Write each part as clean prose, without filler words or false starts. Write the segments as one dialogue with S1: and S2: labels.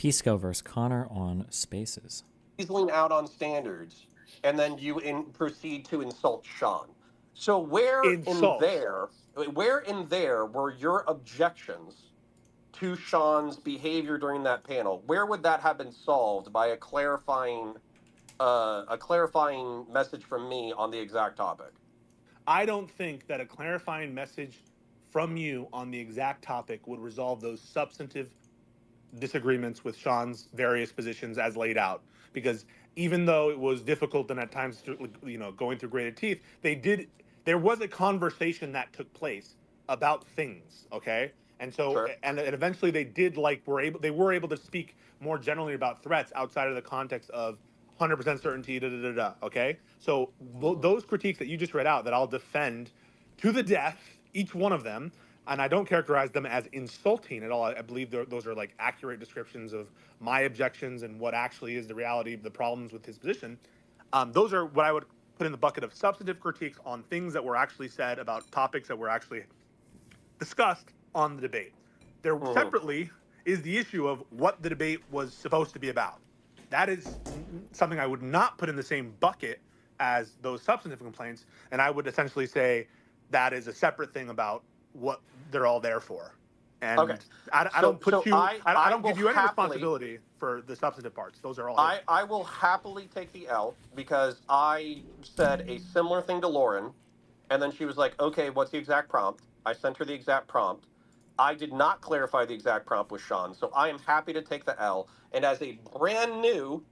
S1: Pisco versus Connor on Spaces.
S2: Weaseling out on standards, and then you proceed to insult Sean. So
S3: Insult.
S2: where in there were your objections to Sean's behavior during that panel? Where would that have been solved by a clarifying message from me on the exact topic?
S3: I don't think that a clarifying message from you on the exact topic would resolve those substantive disagreements with Sean's various positions as laid out. Because even though it was difficult and at times, going through gritted teeth, there was a conversation that took place about things, okay? And so,
S2: Sure.
S3: and eventually they were able to speak more generally about threats outside of the context of 100% certainty, okay? So those critiques that you just read out that I'll defend to the death, each one of them, and I don't characterize them as insulting at all. I believe those are like accurate descriptions of my objections and what actually is the reality of the problems with his position. Those are what I would put in the bucket of substantive critiques on things that were actually said about topics that were actually discussed on the debate. There separately is the issue of what the debate was supposed to be about. That is something I would not put in the same bucket as those substantive complaints, and I would essentially say that is a separate thing about what they're all there for. And
S2: Okay.
S3: I don't give you any
S2: happily,
S3: responsibility for the substantive parts. Those are all.
S2: I will happily take the L because I said a similar thing to Lauren, and then she was like, "Okay, what's the exact prompt?" I sent her the exact prompt. I did not clarify the exact prompt with Sean, so I am happy to take the L. And as a brand new,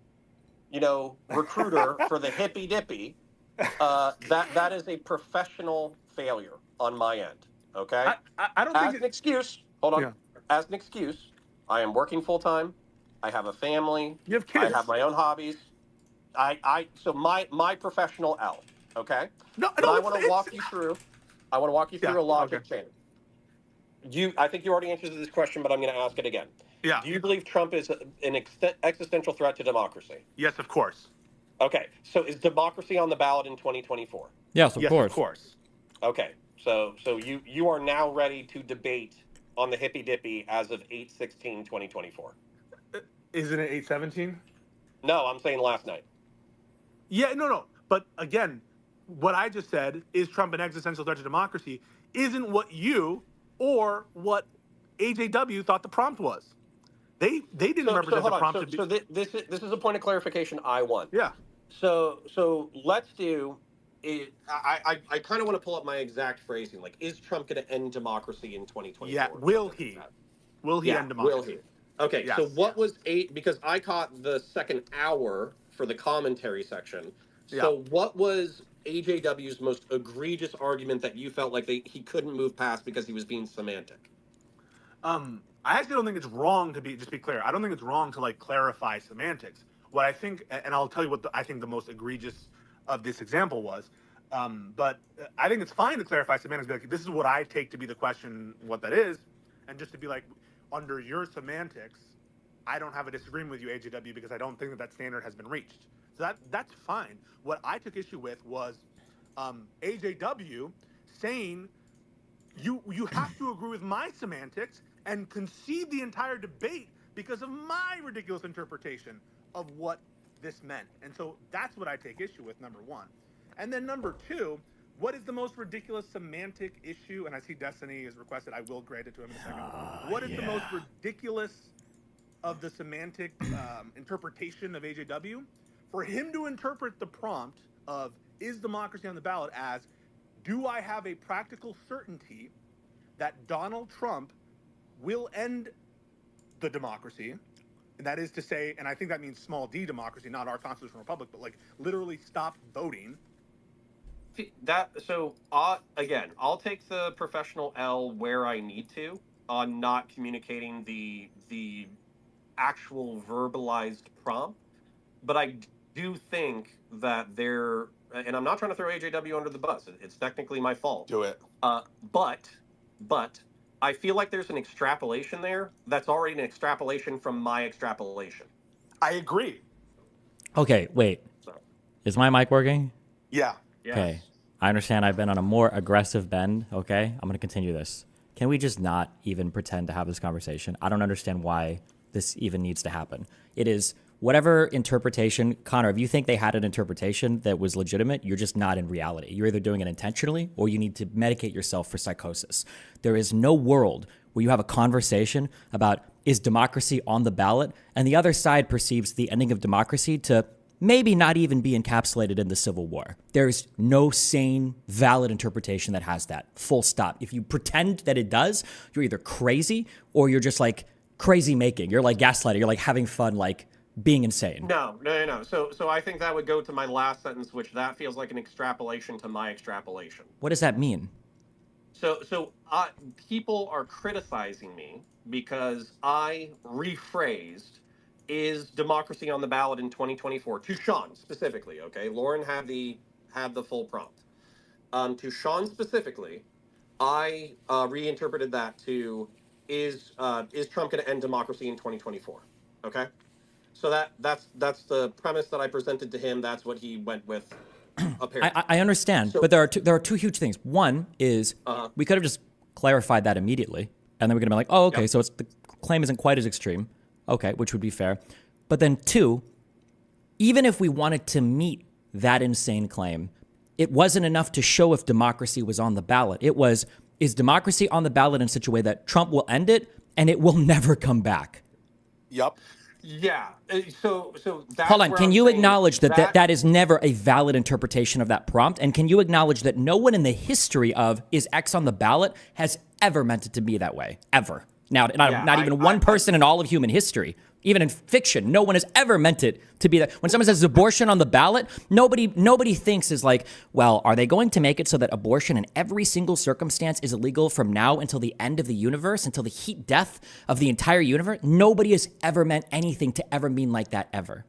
S2: recruiter for the Hippy Dippy, that is a professional failure on my end. Okay.
S3: I don't think
S2: an excuse. Hold on. Yeah. As an excuse, I am working full time. I have a family.
S3: You have kids.
S2: I have my own hobbies. So my professional L. Okay.
S3: No,
S2: I want to walk you through. I want to walk you through a logic chain. I think you already answered this question, but I'm going to ask it again.
S3: Yeah.
S2: Do you believe Trump is an existential threat to democracy?
S3: Yes, of course.
S2: Okay. So is democracy on the ballot in 2024?
S1: Yes, of course.
S3: Of course.
S2: Okay. So you are now ready to debate on the Hippy Dippy as of 8/16/2024.
S3: Isn't it 8/17?
S2: No, I'm saying last night.
S3: Yeah, no. But again, what I just said is Trump an existential threat to democracy isn't what you or what AJW thought the prompt was. They didn't represent the prompt.
S2: So this is a point of clarification I want.
S3: Yeah.
S2: So let's do it. I kind of want to pull up my exact phrasing. Like, is Trump going to end democracy in 2024?
S3: Yeah. Will he? Will he end democracy?
S2: Will he? Okay. Yes. So what was because I caught the second hour for the commentary section. So what was AJW's most egregious argument that you felt like he couldn't move past because he was being semantic?
S3: I actually don't think it's wrong to be clear. I don't think it's wrong to clarify semantics. What I think, and I'll tell you what I think the most egregious of this example was. But I think it's fine to clarify semantics. Be like, this is what I take to be the question, what that is, and just to be like, under your semantics, I don't have a disagreement with you, AJW, because I don't think that standard has been reached. So that's fine. What I took issue with was AJW saying you have to agree with my semantics and concede the entire debate because of my ridiculous interpretation of what this meant. And so that's what I take issue with, number one. And then number two, what is the most ridiculous semantic issue? And I see Desiny is requested. I will grant it to him in a second. What is the most ridiculous of the semantic interpretation of AJW? For him to interpret the prompt of is democracy on the ballot as, do I have a practical certainty that Donald Trump will end the democracy? And that is to say, and I think that means small d democracy, not our constitutional republic, but literally stop voting.
S2: Again, I'll take the professional L where I need to on not communicating the actual verbalized prompt, but I do think that and I'm not trying to throw AJW under the bus. It's technically my fault.
S3: Do it.
S2: But I feel like there's an extrapolation there that's already an extrapolation from my extrapolation.
S3: I agree.
S1: Okay, wait. Is my mic working?
S3: Yeah.
S2: Yes.
S1: Okay. I understand I've been on a more aggressive bend, okay? I'm going to continue this. Can we just not even pretend to have this conversation? I don't understand why this even needs to happen. It is whatever interpretation, Connor, if you think they had an interpretation that was legitimate, you're just not in reality. You're either doing it intentionally or you need to medicate yourself for psychosis. There is no world where you have a conversation about is democracy on the ballot and the other side perceives the ending of democracy to maybe not even be encapsulated in the Civil War. There's no sane, valid interpretation that has that. Full stop. If you pretend that it does, you're either crazy or you're just like crazy making. You're like gaslighting. You're like having fun, like being insane.
S2: No. So I think that would go to my last sentence, which that feels like an extrapolation to my extrapolation.
S1: What does that mean?
S2: So people are criticizing me because I rephrased is democracy on the ballot in 2024 to Sean specifically. Okay, Lauren had the full prompt. To Sean specifically, I reinterpreted that to is Trump going to end democracy in 2024? Okay, so that's the premise that I presented to him. That's what he went with. Apparently,
S1: I understand,
S2: So-
S1: but there are two huge things. One is we could have just clarified that immediately, and then we're gonna be like, oh, okay,
S2: Yep.
S1: so the claim isn't quite as extreme. Okay, which would be fair. But then two, even if we wanted to meet that insane claim, it wasn't enough to show if democracy was on the ballot. It was, is democracy on the ballot in such a way that Trump will end it and it will never come back?
S3: Yep.
S2: Yeah. So that's
S1: Hold on.
S2: where
S1: Can
S2: I'm
S1: you
S2: saying
S1: acknowledge that is never a valid interpretation of that prompt? And can you acknowledge that no one in the history of is X on the ballot has ever meant it to be that way? Ever. Now, not even one person in all of human history. Even in fiction, no one has ever meant it to be that. When someone says abortion on the ballot, nobody thinks is like, well, are they going to make it so that abortion in every single circumstance is illegal from now until the end of the universe, until the heat death of the entire universe? Nobody has ever meant anything to ever mean like that ever.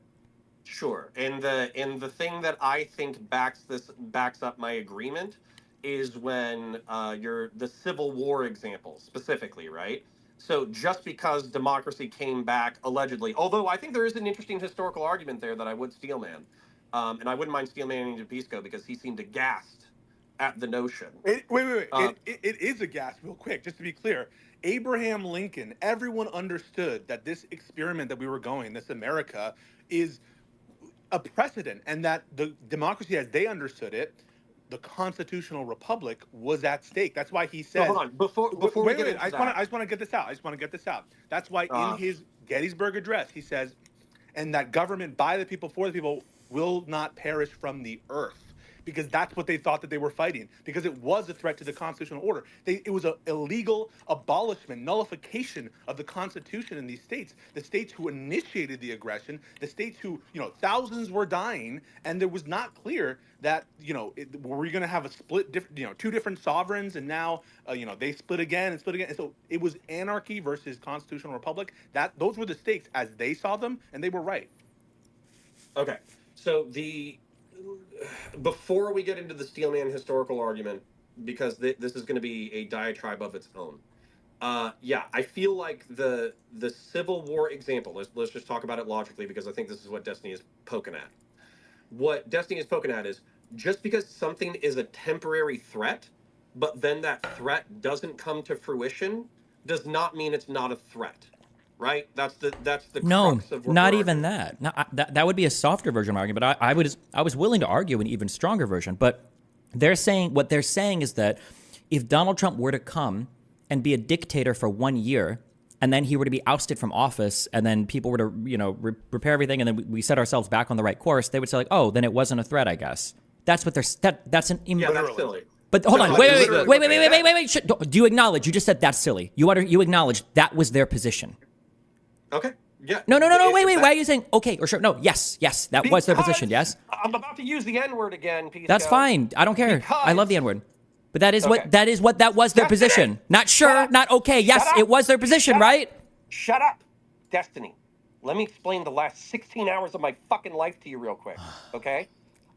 S2: Sure. And the thing that I think backs up my agreement is when the Civil War example specifically, right? So just because democracy came back allegedly, although I think there is an interesting historical argument there that I would steelman, and I wouldn't mind steelmanning Pisco because he seemed aghast at the notion.
S3: Wait. It is a gas, real quick, just to be clear. Abraham Lincoln, everyone understood that this experiment that we were going, this America, is a precedent, and that the democracy as they understood it, the constitutional republic, was at stake. That's why he said.
S2: So hold on, before we get into
S3: I just want to get this out. That's why in his Gettysburg Address he says, and that government by the people for the people will not perish from the earth. Because that's what they thought that they were fighting. Because it was a threat to the constitutional order. It was an illegal abolishment, nullification of the Constitution in these states. The states who initiated the aggression, the states who, thousands were dying, and it was not clear that, were we going to have a split, two different sovereigns, and now, they split again. And so it was anarchy versus constitutional republic. Those were the stakes as they saw them, and they were right.
S2: Okay, so before we get into the Steelman historical argument, because this is going to be a diatribe of its own. I feel like the Civil War example. Let's just talk about it logically, because I think this is what Desiny is poking at. What Desiny is poking at is just because something is a temporary threat, but then that threat doesn't come to fruition, does not mean it's not a threat. Right? That's the crux of what
S1: not
S2: we're
S1: even
S2: arguing.
S1: that. No, that would be a softer version of argument, but I was willing to argue an even stronger version. But what they're saying is that if Donald Trump were to come and be a dictator for 1 year, and then he were to be ousted from office, and then people were to repair everything, and then we set ourselves back on the right course, they would say like, oh, then it wasn't a threat, I guess. That's what that's an
S2: Yeah, that's silly.
S1: But hold on, wait. Do you acknowledge? You just said that's silly. You acknowledge that was their position.
S2: Okay. Yeah.
S1: No. Wait. Why are you saying okay or sure? No. Yes. That was their position. Yes.
S2: I'm about to use the N-word again, Pisco.
S1: That's fine. I don't care. I love the N-word. But that was that was their
S2: Destiny.
S1: position. Not sure. Not okay. Yes, it was their position, right?
S2: Shut up, Destiny. Let me explain the last 16 hours of my fucking life to you real quick, okay?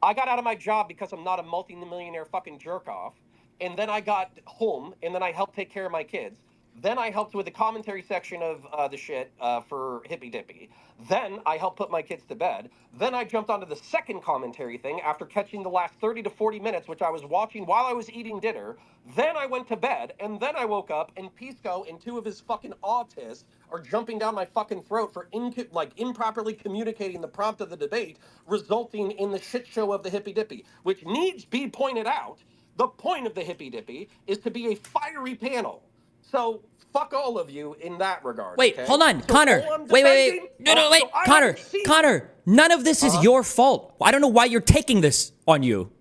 S2: I got out of my job because I'm not a multi-millionaire fucking jerk-off, and then I got home, and then I helped take care of my kids. Then I helped with the commentary section of the shit for Hippy Dippy. Then I helped put my kids to bed. Then I jumped onto the second commentary thing after catching the last 30 to 40 minutes, which I was watching while I was eating dinner. Then I went to bed, and then I woke up, and Pisco and two of his fucking autists are jumping down my fucking throat for improperly communicating the prompt of the debate, resulting in the shit show of the Hippy Dippy, which needs be pointed out. The point of the Hippy Dippy is to be a fiery panel. So fuck all of you in that regard.
S1: Wait,
S2: Okay?
S1: hold on,
S2: So
S1: Connor.
S2: all I'm
S1: Wait.
S2: defending-
S1: No, wait,
S2: so I
S1: Connor.
S2: haven't seen-
S1: Connor, none of this is your fault. I don't know why you're taking this on you.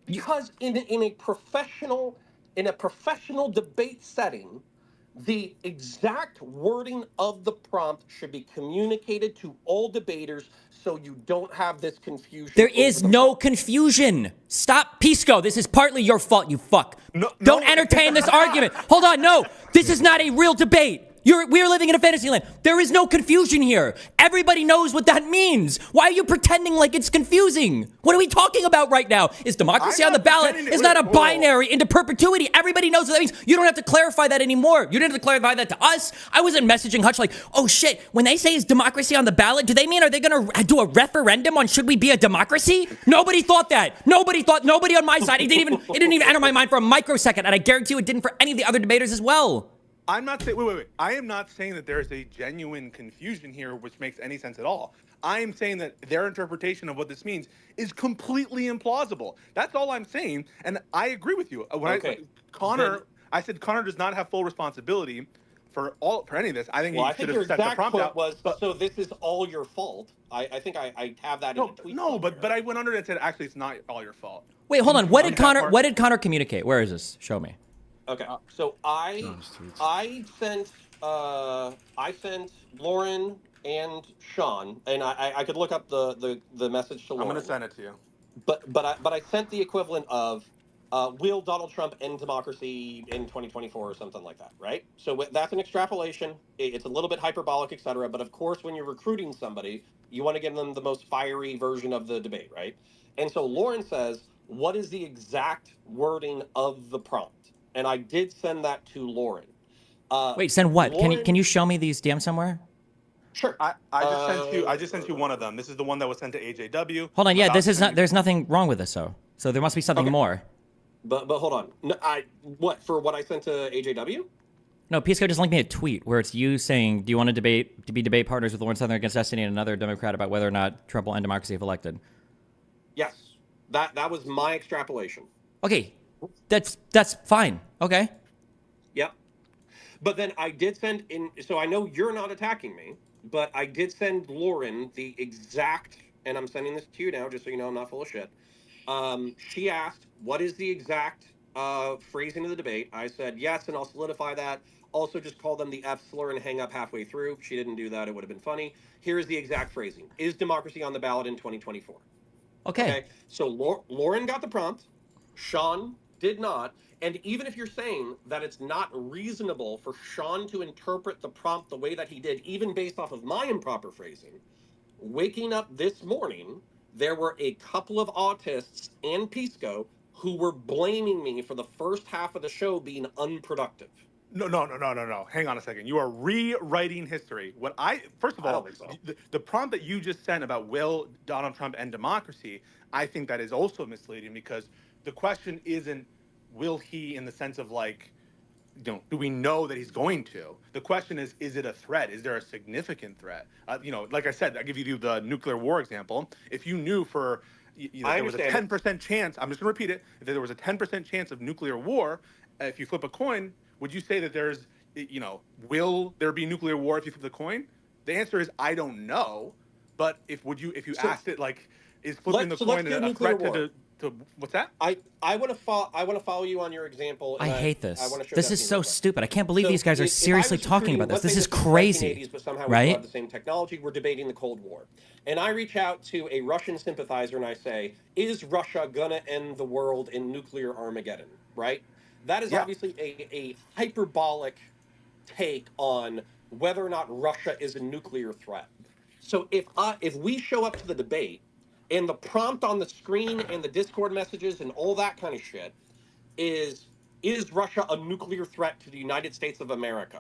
S2: Because in a professional debate setting, the exact wording of the prompt should be communicated to all debaters so you don't have this confusion.
S1: There is no confusion. Stop, Pisco. This is partly your fault, you fuck.
S3: No,
S1: Don't
S3: no.
S1: entertain this argument. Hold on, no. This is not a real debate. We're living in a fantasy land. There is no confusion here. Everybody knows what that means. Why are you pretending like it's confusing? What are we talking about right now? Is democracy
S3: I'm
S1: on the
S3: not
S1: ballot?
S3: pretending
S1: It's
S3: to-
S1: not a
S3: whoa.
S1: binary into perpetuity. Everybody knows what that means. You don't have to clarify that anymore. You didn't have to clarify that to us. I wasn't messaging Hutch like, oh shit, when they say is democracy on the ballot, do they mean are they going to do a referendum on should we be a democracy? Nobody thought that. Nobody on my side. It didn't even enter my mind for a microsecond, and I guarantee you it didn't for any of the other debaters as well.
S3: I'm not saying. Wait. I am not saying that there is a genuine confusion here, which makes any sense at all. I am saying that their interpretation of what this means is completely implausible. That's all I'm saying, and I agree with you.
S2: Okay.
S3: I said Connor does not have full responsibility for any of this. I think
S2: Well, I
S3: he should
S2: think your
S3: have set the
S2: exact
S3: prompt
S2: quote
S3: out.
S2: was,
S3: but,
S2: so this is all your fault. I think I have that in a tweet.
S3: but I went under it and said actually it's not all your fault.
S1: Wait, hold on. What did
S3: That part-
S1: Connor communicate? Where is this? Show me.
S2: Okay, so I sent Lauren and Sean, and I could look up the message to
S3: I'm
S2: Lauren.
S3: going to send it to you.
S2: But I sent the equivalent of will Donald Trump end democracy in 2024 or something like that, right? So that's an extrapolation. It's a little bit hyperbolic, etc. But of course, when you're recruiting somebody, you want to give them the most fiery version of the debate, right? And so Lauren says, "What is the exact wording of the prompt?" And I did send that to Lauren.
S1: Wait, send what?
S2: Lauren,
S1: Can you show me these DMs somewhere?
S2: Sure.
S3: I just sent you one of them. This is the one that was sent to AJW.
S1: Hold on. Yeah, this is not. There's nothing wrong with this, though. So there must be something
S2: Okay.
S1: more.
S2: But hold on. No, what I sent to AJW?
S1: No, Pisco just linked me a tweet where it's you saying, "Do you want to be debate partners with Lauren Southern against Desiny and another Democrat about whether or not Trump will end democracy if elected?"
S2: Yes. That was my extrapolation.
S1: Okay, that's fine. Okay.
S2: Yep. But then I did send in, so I know you're not attacking me, but I did send Lauren the exact, and I'm sending this to you now just so you know I'm not full of shit. She asked, what is the exact phrasing of the debate? I said, yes, and I'll solidify that. Also, just call them the F slur and hang up halfway through. She didn't do that. It would have been funny. Here is the exact phrasing. Is democracy on the ballot in 2024?
S1: Okay.
S2: So Lauren got the prompt. Sean did not. And even if you're saying that it's not reasonable for Sean to interpret the prompt the way that he did, even based off of my improper phrasing, waking up this morning, there were a couple of autists and Pisco who were blaming me for the first half of the show being unproductive.
S3: No. Hang on a second. You are rewriting history. First of
S2: I
S3: all,
S2: don't think so.
S3: the prompt that you just sent about will Donald Trump end democracy, I think that is also misleading because the question isn't will he in the sense of like, do we know that he's going to? The question is it a threat? Is there a significant threat? Like I said, I give you the nuclear war example. If you knew there was a 10% chance, I'm just going to repeat it, if there was a 10% chance of nuclear war, if you flip a coin, would you say that there's, will there be nuclear war if you flip the coin? The answer is I don't know. But if you asked it like, is flipping the coin a threat to what's that?
S2: I want to follow you on your example.
S1: I hate this.
S2: I want to show
S1: This
S2: that
S1: is
S2: to you
S1: so
S2: real quick.
S1: stupid. I can't believe
S2: So
S1: these guys are
S2: if I
S1: seriously
S2: was
S1: talking about
S2: recruiting,
S1: this. This
S2: let's
S1: is
S2: say
S1: crazy.
S2: 1980s, but somehow we
S1: right?
S2: still have the same technology. We're debating the Cold War. And I reach out to a Russian sympathizer and I say, is Russia going to end the world in nuclear Armageddon? Right? That is obviously a hyperbolic take on whether or not Russia is a nuclear threat. So if we show up to the debate and the prompt on the screen and the Discord messages and all that kind of shit is is Russia a nuclear threat to the United States of America?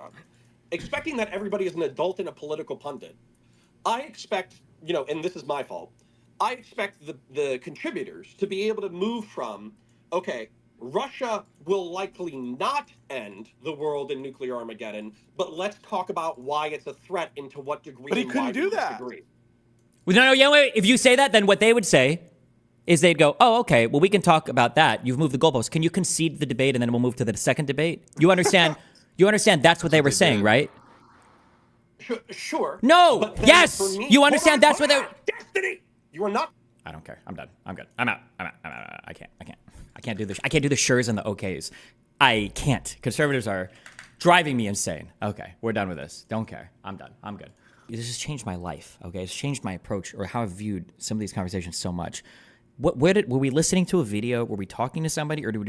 S2: Expecting that everybody is an adult and a political pundit, I expect, and this is my fault, I expect the contributors to be able to move from, okay, Russia will likely not end the world in nuclear Armageddon, but let's talk about why it's a threat and to what degree
S3: But he
S2: and why
S3: couldn't do
S2: we
S3: that.
S2: disagree.
S1: No, yeah, wait. If you say that, then what they would say is they'd go, oh, okay, well, we can talk about that. You've moved the goalposts. Can you concede the debate and then we'll move to the second debate? You understand? That's what they were saying, right?
S2: Sure.
S1: No.
S2: But then
S1: Yes.
S2: for me-
S1: You understand that's what they.
S2: Destiny! You are not.
S1: I don't care. I'm done. I'm good. I'm out. I can't do this. I can't do the sure's and the okays. I can't. Conservatives are driving me insane. Okay, we're done with this. Don't care. I'm done. I'm good. This has changed my life. Okay, it's changed my approach or how I've viewed some of these conversations so much. Were we listening to a video? Were we talking to somebody, or did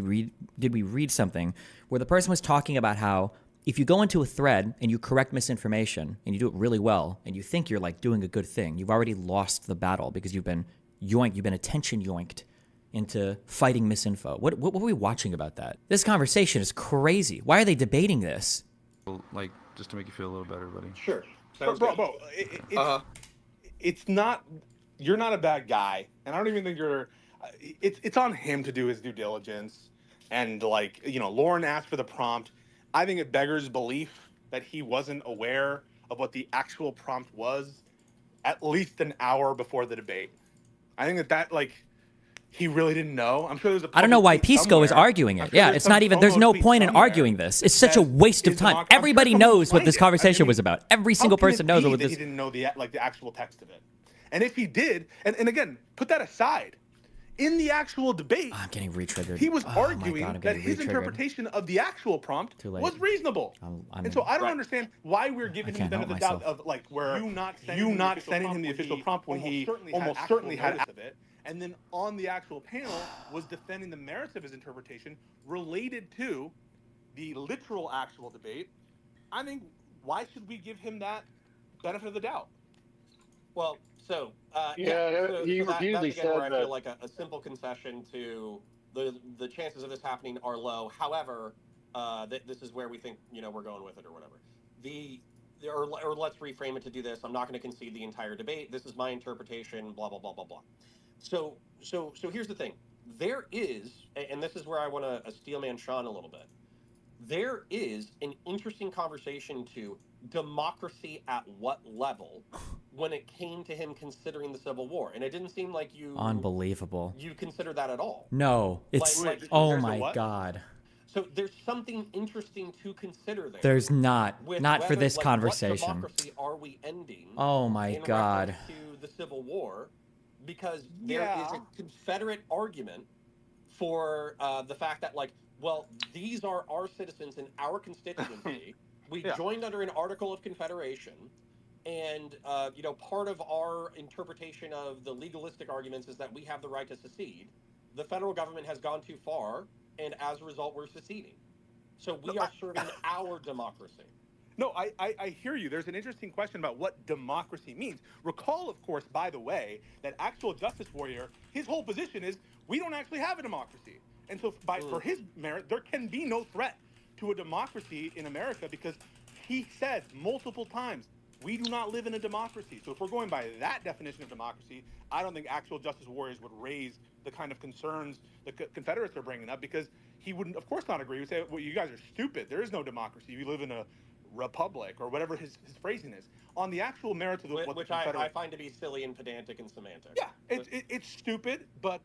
S1: we read something where the person was talking about how if you go into a thread and you correct misinformation and you do it really well and you think you're like doing a good thing, you've already lost the battle because you've been attention yoinked into fighting misinfo. What were we watching about that? This conversation is crazy. Why are they debating this?
S4: Like, just to make you feel a little better, buddy.
S2: Sure.
S3: Bro, it's not. You're not a bad guy, and I don't even think you're. It's on him to do his due diligence, and Lauren asked for the prompt. I think it beggars belief that he wasn't aware of what the actual prompt was at least an hour before the debate. I think that he really didn't know. I'm sure there's a.
S1: I don't know why
S3: public tweet
S1: Pisco is
S3: somewhere.
S1: arguing
S3: I'm
S1: it.
S3: sure
S1: Yeah,
S3: there's
S1: it's
S3: some
S1: not even. There's
S3: promo
S1: no
S3: tweet
S1: point in
S3: somewhere
S1: arguing this. It's such a
S3: that
S1: waste of
S3: is
S1: time.
S3: I'm sure
S1: Everybody
S3: someone
S1: knows what this
S3: explained it.
S1: conversation
S3: I mean,
S1: was about. Every
S3: how
S1: single
S3: can
S1: person
S3: it
S1: knows
S3: be
S1: what
S3: that
S1: this.
S3: he didn't know the actual text of it. And if he did, and again, put that aside. In the actual debate,
S1: I'm getting re-triggered.
S3: he was
S1: Oh my
S3: arguing
S1: God, I'm
S3: that
S1: getting
S3: his
S1: re-triggered.
S3: interpretation of the actual prompt
S1: Too late.
S3: was reasonable.
S1: I'm
S3: and so I don't
S2: Right.
S3: understand why we're giving him the
S1: can't
S3: benefit of
S1: help
S3: the doubt
S1: myself.
S3: of where you not sending him the official prompt when he almost certainly had notice of it, and then on the actual panel was defending the merits of his interpretation related to the literal actual debate. I think why should we give him that benefit of the doubt?
S2: Well, so
S5: he
S2: that's
S5: repeatedly
S2: again
S5: said
S2: where I
S5: that.
S2: feel like a simple concession to the chances of this happening are low. However, this is where we think we're going with it or whatever. Or let's reframe it to do this. I'm not going to concede the entire debate. This is my interpretation. Blah blah blah blah blah. So here's the thing. There is, and this is where I want to steelman Sean a little bit. There is an interesting conversation to democracy at what level when it came to him considering the Civil War, and it didn't seem like
S1: Unbelievable.
S2: you consider that at all.
S1: No, it's.
S2: Like,
S1: Oh
S3: there's a
S1: my
S3: what?
S1: God.
S2: So there's something interesting to consider there.
S1: There's not.
S2: with
S1: Not for
S2: whether,
S1: this
S2: like,
S1: conversation.
S2: What democracy are we ending?
S1: Oh my
S2: in
S1: God.
S2: reference to the Civil War, because there is a Confederate argument for the fact that, these are our citizens in our constituency. We joined under an Article of Confederation, and part of our interpretation of the legalistic arguments is that we have the right to secede. The federal government has gone too far, and as a result, we're seceding. So we are serving our democracy.
S3: No, I hear you. There's an interesting question about what democracy means. Recall, of course, by the way, that actual Justice Warrior, his whole position is we don't actually have a democracy. And so for his merit, there can be no threat to a democracy in America because he says multiple times, we do not live in a democracy. So if we're going by that definition of democracy, I don't think actual Justice Warriors would raise the kind of concerns the Confederates are bringing up because he wouldn't, of course, not agree. He would say, well, you guys are stupid. There is no democracy. We live in a republic or whatever his phrasing is. On the actual merits of
S2: Which I find to be silly and pedantic and semantic.
S3: Yeah, it's stupid, but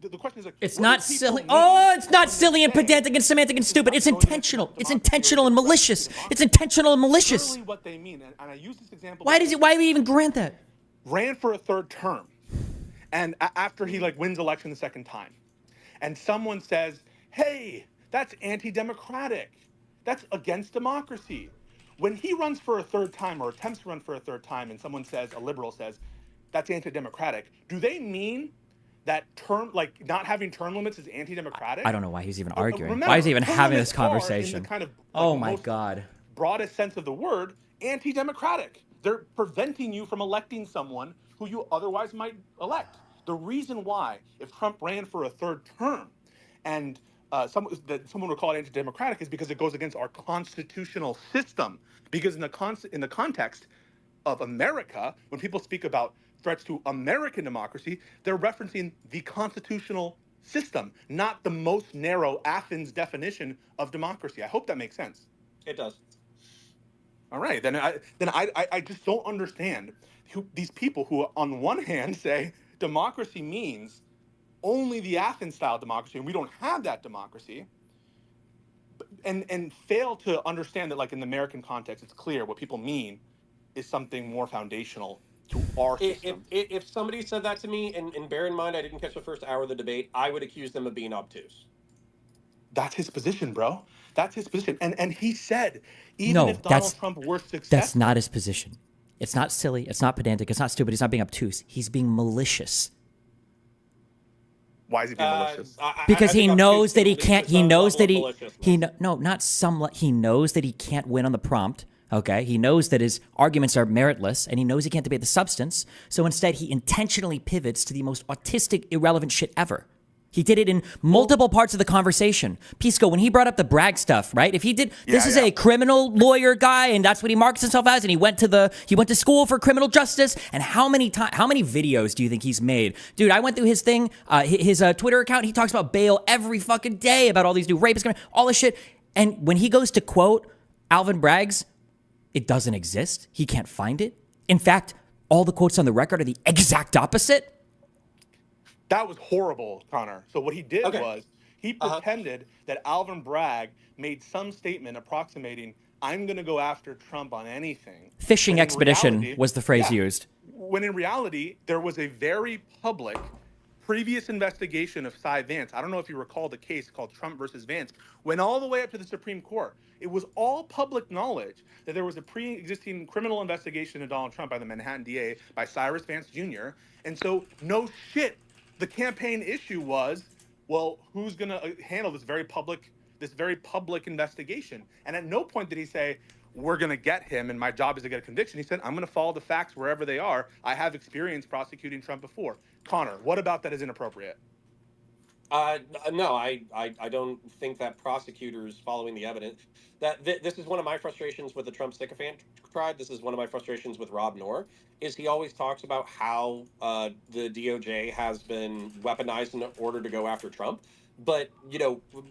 S3: the question is
S1: It's
S3: what
S1: not
S3: do people
S1: silly.
S3: mean
S1: Oh, it's not
S3: when they
S1: silly and
S3: say
S1: pedantic and semantic and stupid. It's
S3: not going against
S1: intentional. It's
S3: democracy
S1: intentional
S3: or
S1: and
S3: democracy?
S1: malicious. It's intentional and malicious.
S3: Literally what they mean, and I use this example.
S1: Why do we even grant that?
S3: Ran for a third term, and after he wins election the second time, and someone says, "Hey, that's anti-democratic. That's against democracy." When he runs for a third time or attempts to run for a third time, and someone says, a liberal says, "That's anti-democratic," do they mean that not having term limits is anti-democratic?
S1: I don't know why he's even arguing.
S3: Remember,
S1: Why is he even
S3: term
S1: having
S3: limits
S1: this
S3: are, in
S1: conversation?
S3: the kind of,
S1: Oh my
S3: most
S1: God.
S3: broadest sense of the word, anti-democratic. They're preventing you from electing someone who you otherwise might elect. The reason why, if Trump ran for a third term and that someone would call it anti-democratic is because it goes against our constitutional system. Because in the context of America, when people speak about threats to American democracy, they're referencing the constitutional system, not the most narrow Athens definition of democracy. I hope that makes sense.
S2: It does.
S3: All right, then I just don't understand these people who, on one hand, say democracy means only the Athens-style democracy, and we don't have that democracy, and fail to understand that, like, in the American context, it's clear what people mean is something more foundational to our system.
S2: If somebody said that to me, and bear in mind I didn't catch the first hour of the debate, I would accuse them of being obtuse.
S3: That's his position, bro. That's his position. And he said, even if Donald Trump were successful...
S1: That's not his position. It's not silly. It's not pedantic. It's not stupid. He's not being obtuse. He's being malicious.
S3: Why is he being malicious?
S1: Because he knows that he can't... He knows that he... No, not some... He knows that he can't win on the prompt. Okay? He knows that his arguments are meritless, and he knows he can't debate the substance. So instead, he intentionally pivots to the most autistic, irrelevant shit ever. He did it in multiple parts of the conversation. Pisco, when he brought up the Bragg stuff, right? If he did, this is a criminal lawyer guy, and that's what he marks himself as, and he went to school for criminal justice. And how many videos do you think he's made? Dude, I went through his thing, his Twitter account. He talks about bail every fucking day, about all these new rapists, all this shit. And when he goes to quote Alvin Bragg's, it doesn't exist. He can't find it. In fact, all the quotes on the record are the exact opposite.
S3: That was horrible, Connor. So what he did was he pretended that Alvin Bragg made some statement approximating, I'm going to go after Trump on anything.
S1: Fishing expedition was the phrase used.
S3: When in reality, there was a very public previous investigation of Cy Vance. I don't know if you recall the case called Trump versus Vance. Went all the way up to the Supreme Court. It was all public knowledge that there was a pre-existing criminal investigation of Donald Trump by the Manhattan DA, by Cyrus Vance Jr. And so, no shit. The campaign issue was, well, who's going to handle this very public investigation? And at no point did he say, we're going to get him and my job is to get a conviction. He said, I'm going to follow the facts wherever they are. I have experience prosecuting Trump before. Connor, what about that is inappropriate?
S2: No, I don't think that prosecutors following the evidence, this is one of my frustrations with the Trump sycophant tribe. This is one of my frustrations with Rob Noor, is he always talks about how the DOJ has been weaponized in order to go after Trump. But,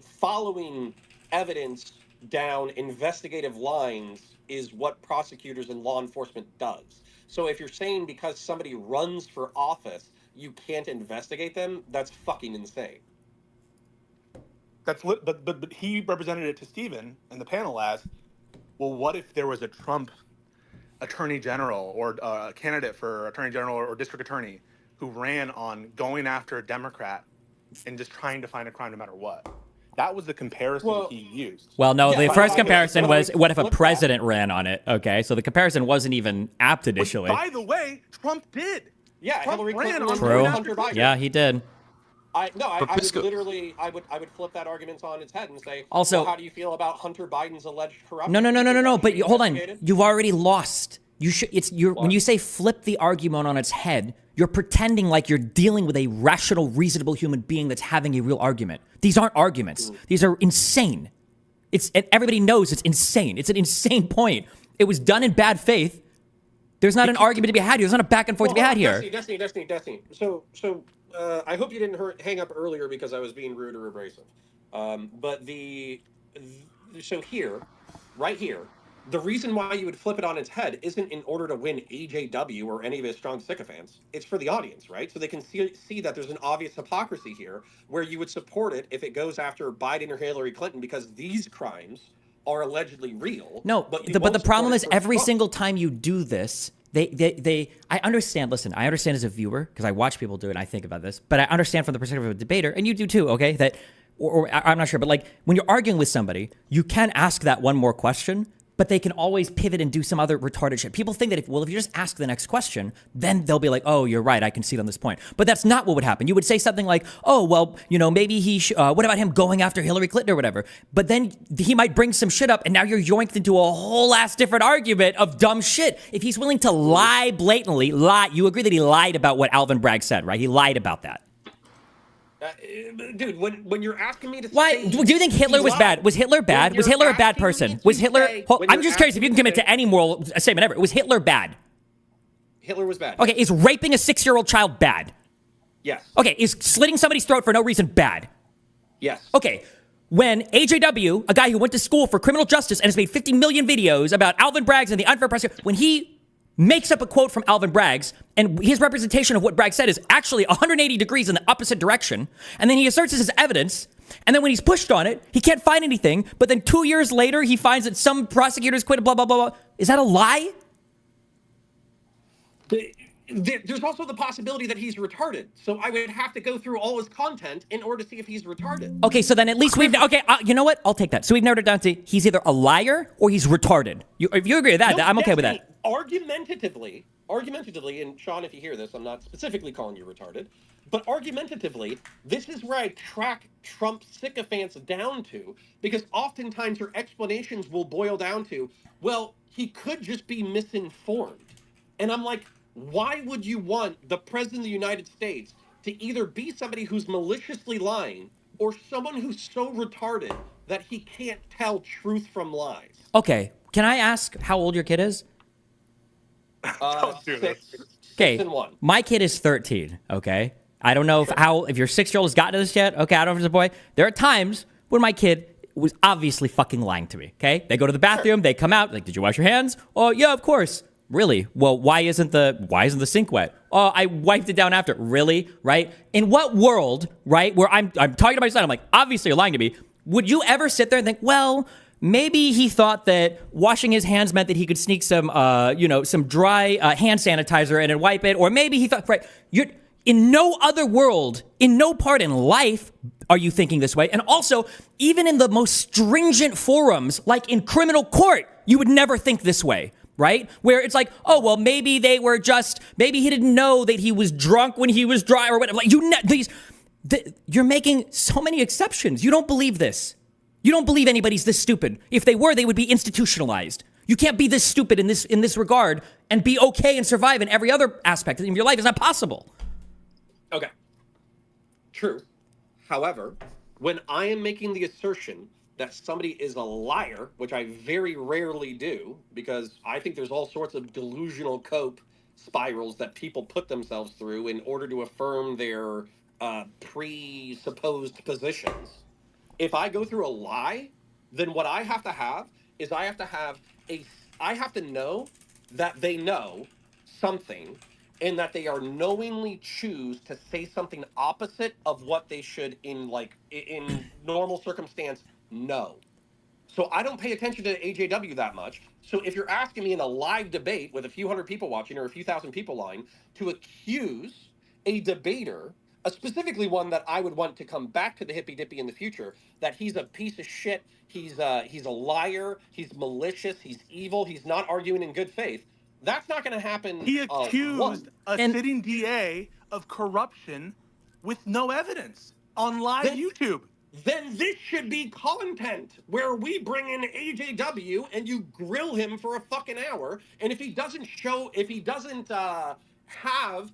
S2: following evidence down investigative lines is what prosecutors and law enforcement does. So if you're saying because somebody runs for office, you can't investigate them, that's fucking insane.
S3: But he represented it to Stephen and the panel as, well, what if there was a Trump attorney general or a candidate for attorney general or district attorney who ran on going after a Democrat and just trying to find a crime no matter what? That was the comparison he used.
S1: Well, no, the first comparison was, what if a president ran on it? Okay, so the comparison wasn't even apt initially.
S3: Which, by the way, Trump did.
S2: Yeah,
S3: Trump
S2: Hillary
S3: ran
S2: Clinton
S3: on
S2: Hunter Biden.
S1: Yeah, he did.
S2: I would literally flip that argument on its head and say,
S1: also,
S2: well, how do you feel about Hunter Biden's alleged corruption?
S1: No. But hold on, you've already lost. When you say flip the argument on its head, you're pretending like you're dealing with a rational, reasonable human being that's having a real argument. These aren't arguments. These are insane. Everybody knows it's insane. It's an insane point. It was done in bad faith. There's not an argument to be had here. There's not a back and forth to be had here.
S2: Destiny. So I hope you didn't hang up earlier because I was being rude or abrasive. Right here, the reason why you would flip it on its head isn't in order to win AJW or any of his strong sycophants. It's for the audience, right? So they can see that there's an obvious hypocrisy here where you would support it if it goes after Biden or Hillary Clinton because these crimes are allegedly real.
S1: No, but the problem is every single time you do this, I understand, listen, I understand as a viewer, because I watch people do it and I think about this, but I understand from the perspective of a debater, and you do too, okay, that, or I'm not sure, but like, when you're arguing with somebody, you can ask that one more question, but they can always pivot and do some other retarded shit. People think that if you just ask the next question, then they'll be like, oh, you're right, I can see it on this point. But that's not what would happen. You would say something like, oh, well, maybe what about him going after Hillary Clinton or whatever? But then he might bring some shit up, and now you're yoinked into a whole ass different argument of dumb shit. If he's willing to lie blatantly, you agree that he lied about what Alvin Bragg said, right? He lied about that.
S2: Dude, when you're asking me to
S1: Why
S2: say,
S1: do you think Hitler was bad? Was Hitler bad? Was Hitler a bad person? Was Hitler? I'm just curious if you can commit to any moral statement ever. Was Hitler bad?
S2: Hitler was bad.
S1: Okay, is raping a 6-year-old child bad?
S2: Yes.
S1: Okay, is slitting somebody's throat for no reason bad?
S2: Yes.
S1: Okay, when AJW, a guy who went to school for criminal justice and has made 50 million videos about Alvin Bragg's and the unfair prosecution, when he makes up a quote from Alvin Bragg's, and his representation of what Bragg said is actually 180 degrees in the opposite direction, and then he asserts this as evidence, and then when he's pushed on it, he can't find anything, but then 2 years later, he finds that some prosecutors quit, blah, blah, blah, blah. Is that a lie?
S2: There's also the possibility that he's retarded. So I would have to go through all his content in order to see if he's retarded.
S1: Okay, so then at least we've... Okay, you know what? I'll take that. So we've narrowed it down to he's either a liar or he's retarded. If you agree with that,
S2: No,
S1: I'm okay with
S2: Desiny,
S1: that.
S2: Argumentatively, and Sean, if you hear this, I'm not specifically calling you retarded, but argumentatively, this is where I track Trump sycophants down to, because oftentimes your explanations will boil down to, well, he could just be misinformed. And I'm like, why would you want the president of the United States to either be somebody who's maliciously lying or someone who's so retarded that he can't tell truth from lies?
S1: Okay, can I ask how old your kid is?
S3: Don't do this.
S2: Six
S1: Okay,
S2: and 1.
S1: my kid is 13, okay? I don't know if your 6-year-old has gotten to this yet. Okay, I don't know if it's a boy. There are times when my kid was obviously fucking lying to me, okay? They go to the bathroom, they come out, like, did you wash your hands? Oh, yeah, of course. Really? Well, why isn't the sink wet? Oh, I wiped it down after. Really? Right? In what world, right, where I'm talking to my son, I'm like, obviously you're lying to me. Would you ever sit there and think, well, maybe he thought that washing his hands meant that he could sneak some dry hand sanitizer in and wipe it, or maybe he thought, right? You're in no other world, in no part in life are you thinking this way. And also, even in the most stringent forums, like in criminal court, you would never think this way. Right? Where it's like, oh, well, maybe maybe he didn't know that he was drunk when he was dry or whatever. Like, you're making so many exceptions. You don't believe this. You don't believe anybody's this stupid. If they were, they would be institutionalized. You can't be this stupid in this regard and be okay and survive in every other aspect of your life. It's not possible.
S2: Okay. True. However, when I am making the assertion that somebody is a liar, which I very rarely do, because I think there's all sorts of delusional cope spirals that people put themselves through in order to affirm their presupposed positions. If I go through a lie, then what I have to have is I have to know that they know something and that they are knowingly choose to say something opposite of what they should in normal circumstance know. So I don't pay attention to AJW that much. So if you're asking me in a live debate with a few hundred people watching or a few thousand people line to accuse a debater, specifically one that I would want to come back to the Hippy Dippy in the future, that he's a piece of shit, he's a liar, he's malicious, he's evil, he's not arguing in good faith, that's not going to happen.
S3: He accused sitting DA of corruption with no evidence on live YouTube.
S2: Then this should be content where we bring in AJW and you grill him for a fucking hour. And if he doesn't have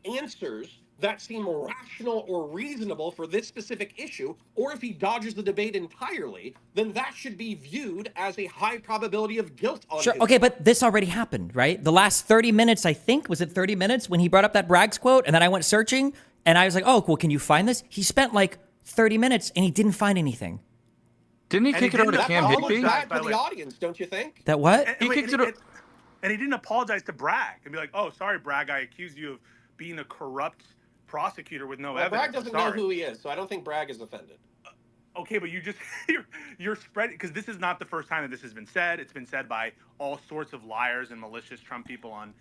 S2: answers that seem rational or reasonable for this specific issue, or if he dodges the debate entirely, then that should be viewed as a high probability of guilt on
S1: Sure.
S2: his
S1: Okay,
S2: part.
S1: but this already happened, right? The last 30 minutes, I think, was it 30 minutes when he brought up that Bragg's quote, and then I went searching, and I was like, oh, well, can you find this? He spent like 30 minutes, and he didn't find anything.
S4: Didn't he kick it over to
S2: That's
S4: Cam
S2: almost
S4: Hippy?
S2: bad
S3: By
S2: for
S3: the
S2: the
S3: way.
S2: audience, don't you think?
S1: That what?
S3: And,
S4: He
S3: wait,
S4: kicked it
S3: and- and he didn't apologize to Bragg and be like, "Oh, sorry, Bragg, I accused you of being a corrupt prosecutor with no
S2: Well,
S3: evidence."
S2: Bragg doesn't
S3: I'm
S2: know
S3: sorry."
S2: who he is, so I don't think Bragg is offended.
S3: Okay, but you just you're spreading, because this is not the first time that this has been said. It's been said by all sorts of liars and malicious Trump people on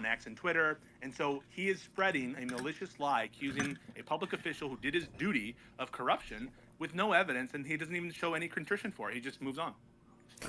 S3: X and Twitter, and so he is spreading a malicious lie accusing a public official who did his duty of corruption with no evidence, and he doesn't even show any contrition for it. He just moves on.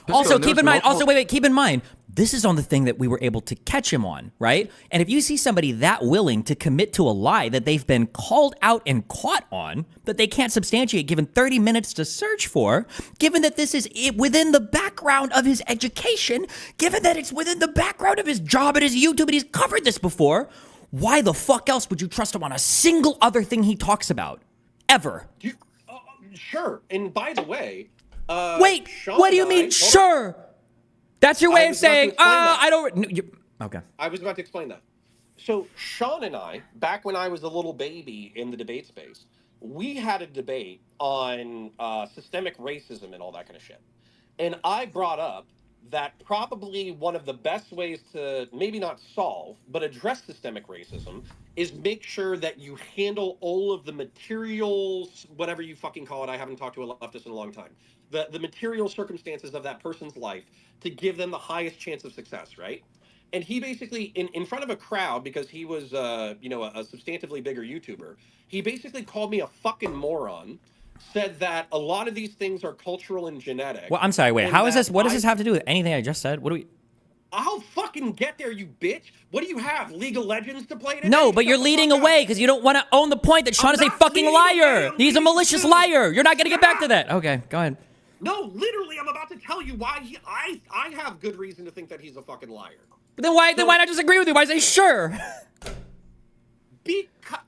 S1: Also,
S4: there
S1: keep
S4: was
S1: in mind,
S4: multiple-
S1: keep in mind, this is on the thing that we were able to catch him on, right? And if you see somebody that willing to commit to a lie that they've been called out and caught on, that they can't substantiate given 30 minutes to search for, given that this is within the background of his education, given that it's within the background of his job at his YouTube and he's covered this before, Why the fuck else would you trust him on a single other thing he talks about? Ever?
S2: Sure. And by the way,
S1: Wait,
S2: Sean
S1: what do you
S2: and
S1: mean,
S2: I-
S1: sure? That's your way
S2: I
S1: of
S2: was about to
S1: saying,
S2: explain that.
S1: I don't... No, okay.
S2: I was about to explain that. So Sean and I, back when I was a little baby in the debate space, we had a debate on systemic racism and all that kind of shit. And I brought up that probably one of the best ways to maybe not solve, but address systemic racism is make sure that you handle all of the materials, whatever you fucking call it. I haven't talked to a leftist in a long time. The material circumstances of that person's life to give them the highest chance of success, right? And he basically, in front of a crowd, because he was, a substantively bigger YouTuber, he basically called me a fucking moron, said that a lot of these things are cultural and genetic.
S1: Well, I'm sorry, wait,
S2: and
S1: how is
S2: that
S1: this? What does this have to do with anything I just said? What do we...
S2: I'll fucking get there, you bitch. What do you have, League of Legends to play today?
S1: No, but you're
S2: Shut the
S1: leading
S2: fuck up.
S1: away because you don't want to own the point that Sean
S2: I'm
S1: is a
S2: not
S1: fucking
S2: leading away,
S1: liar.
S2: I'm
S1: He's a
S2: leading
S1: malicious
S2: to.
S1: liar. You're not going to get back to
S2: Stop.
S1: that. Okay, go ahead.
S2: No, literally, I'm about to tell you why I have good reason to think that he's a fucking liar.
S1: But then why not just agree with you? Why say sure?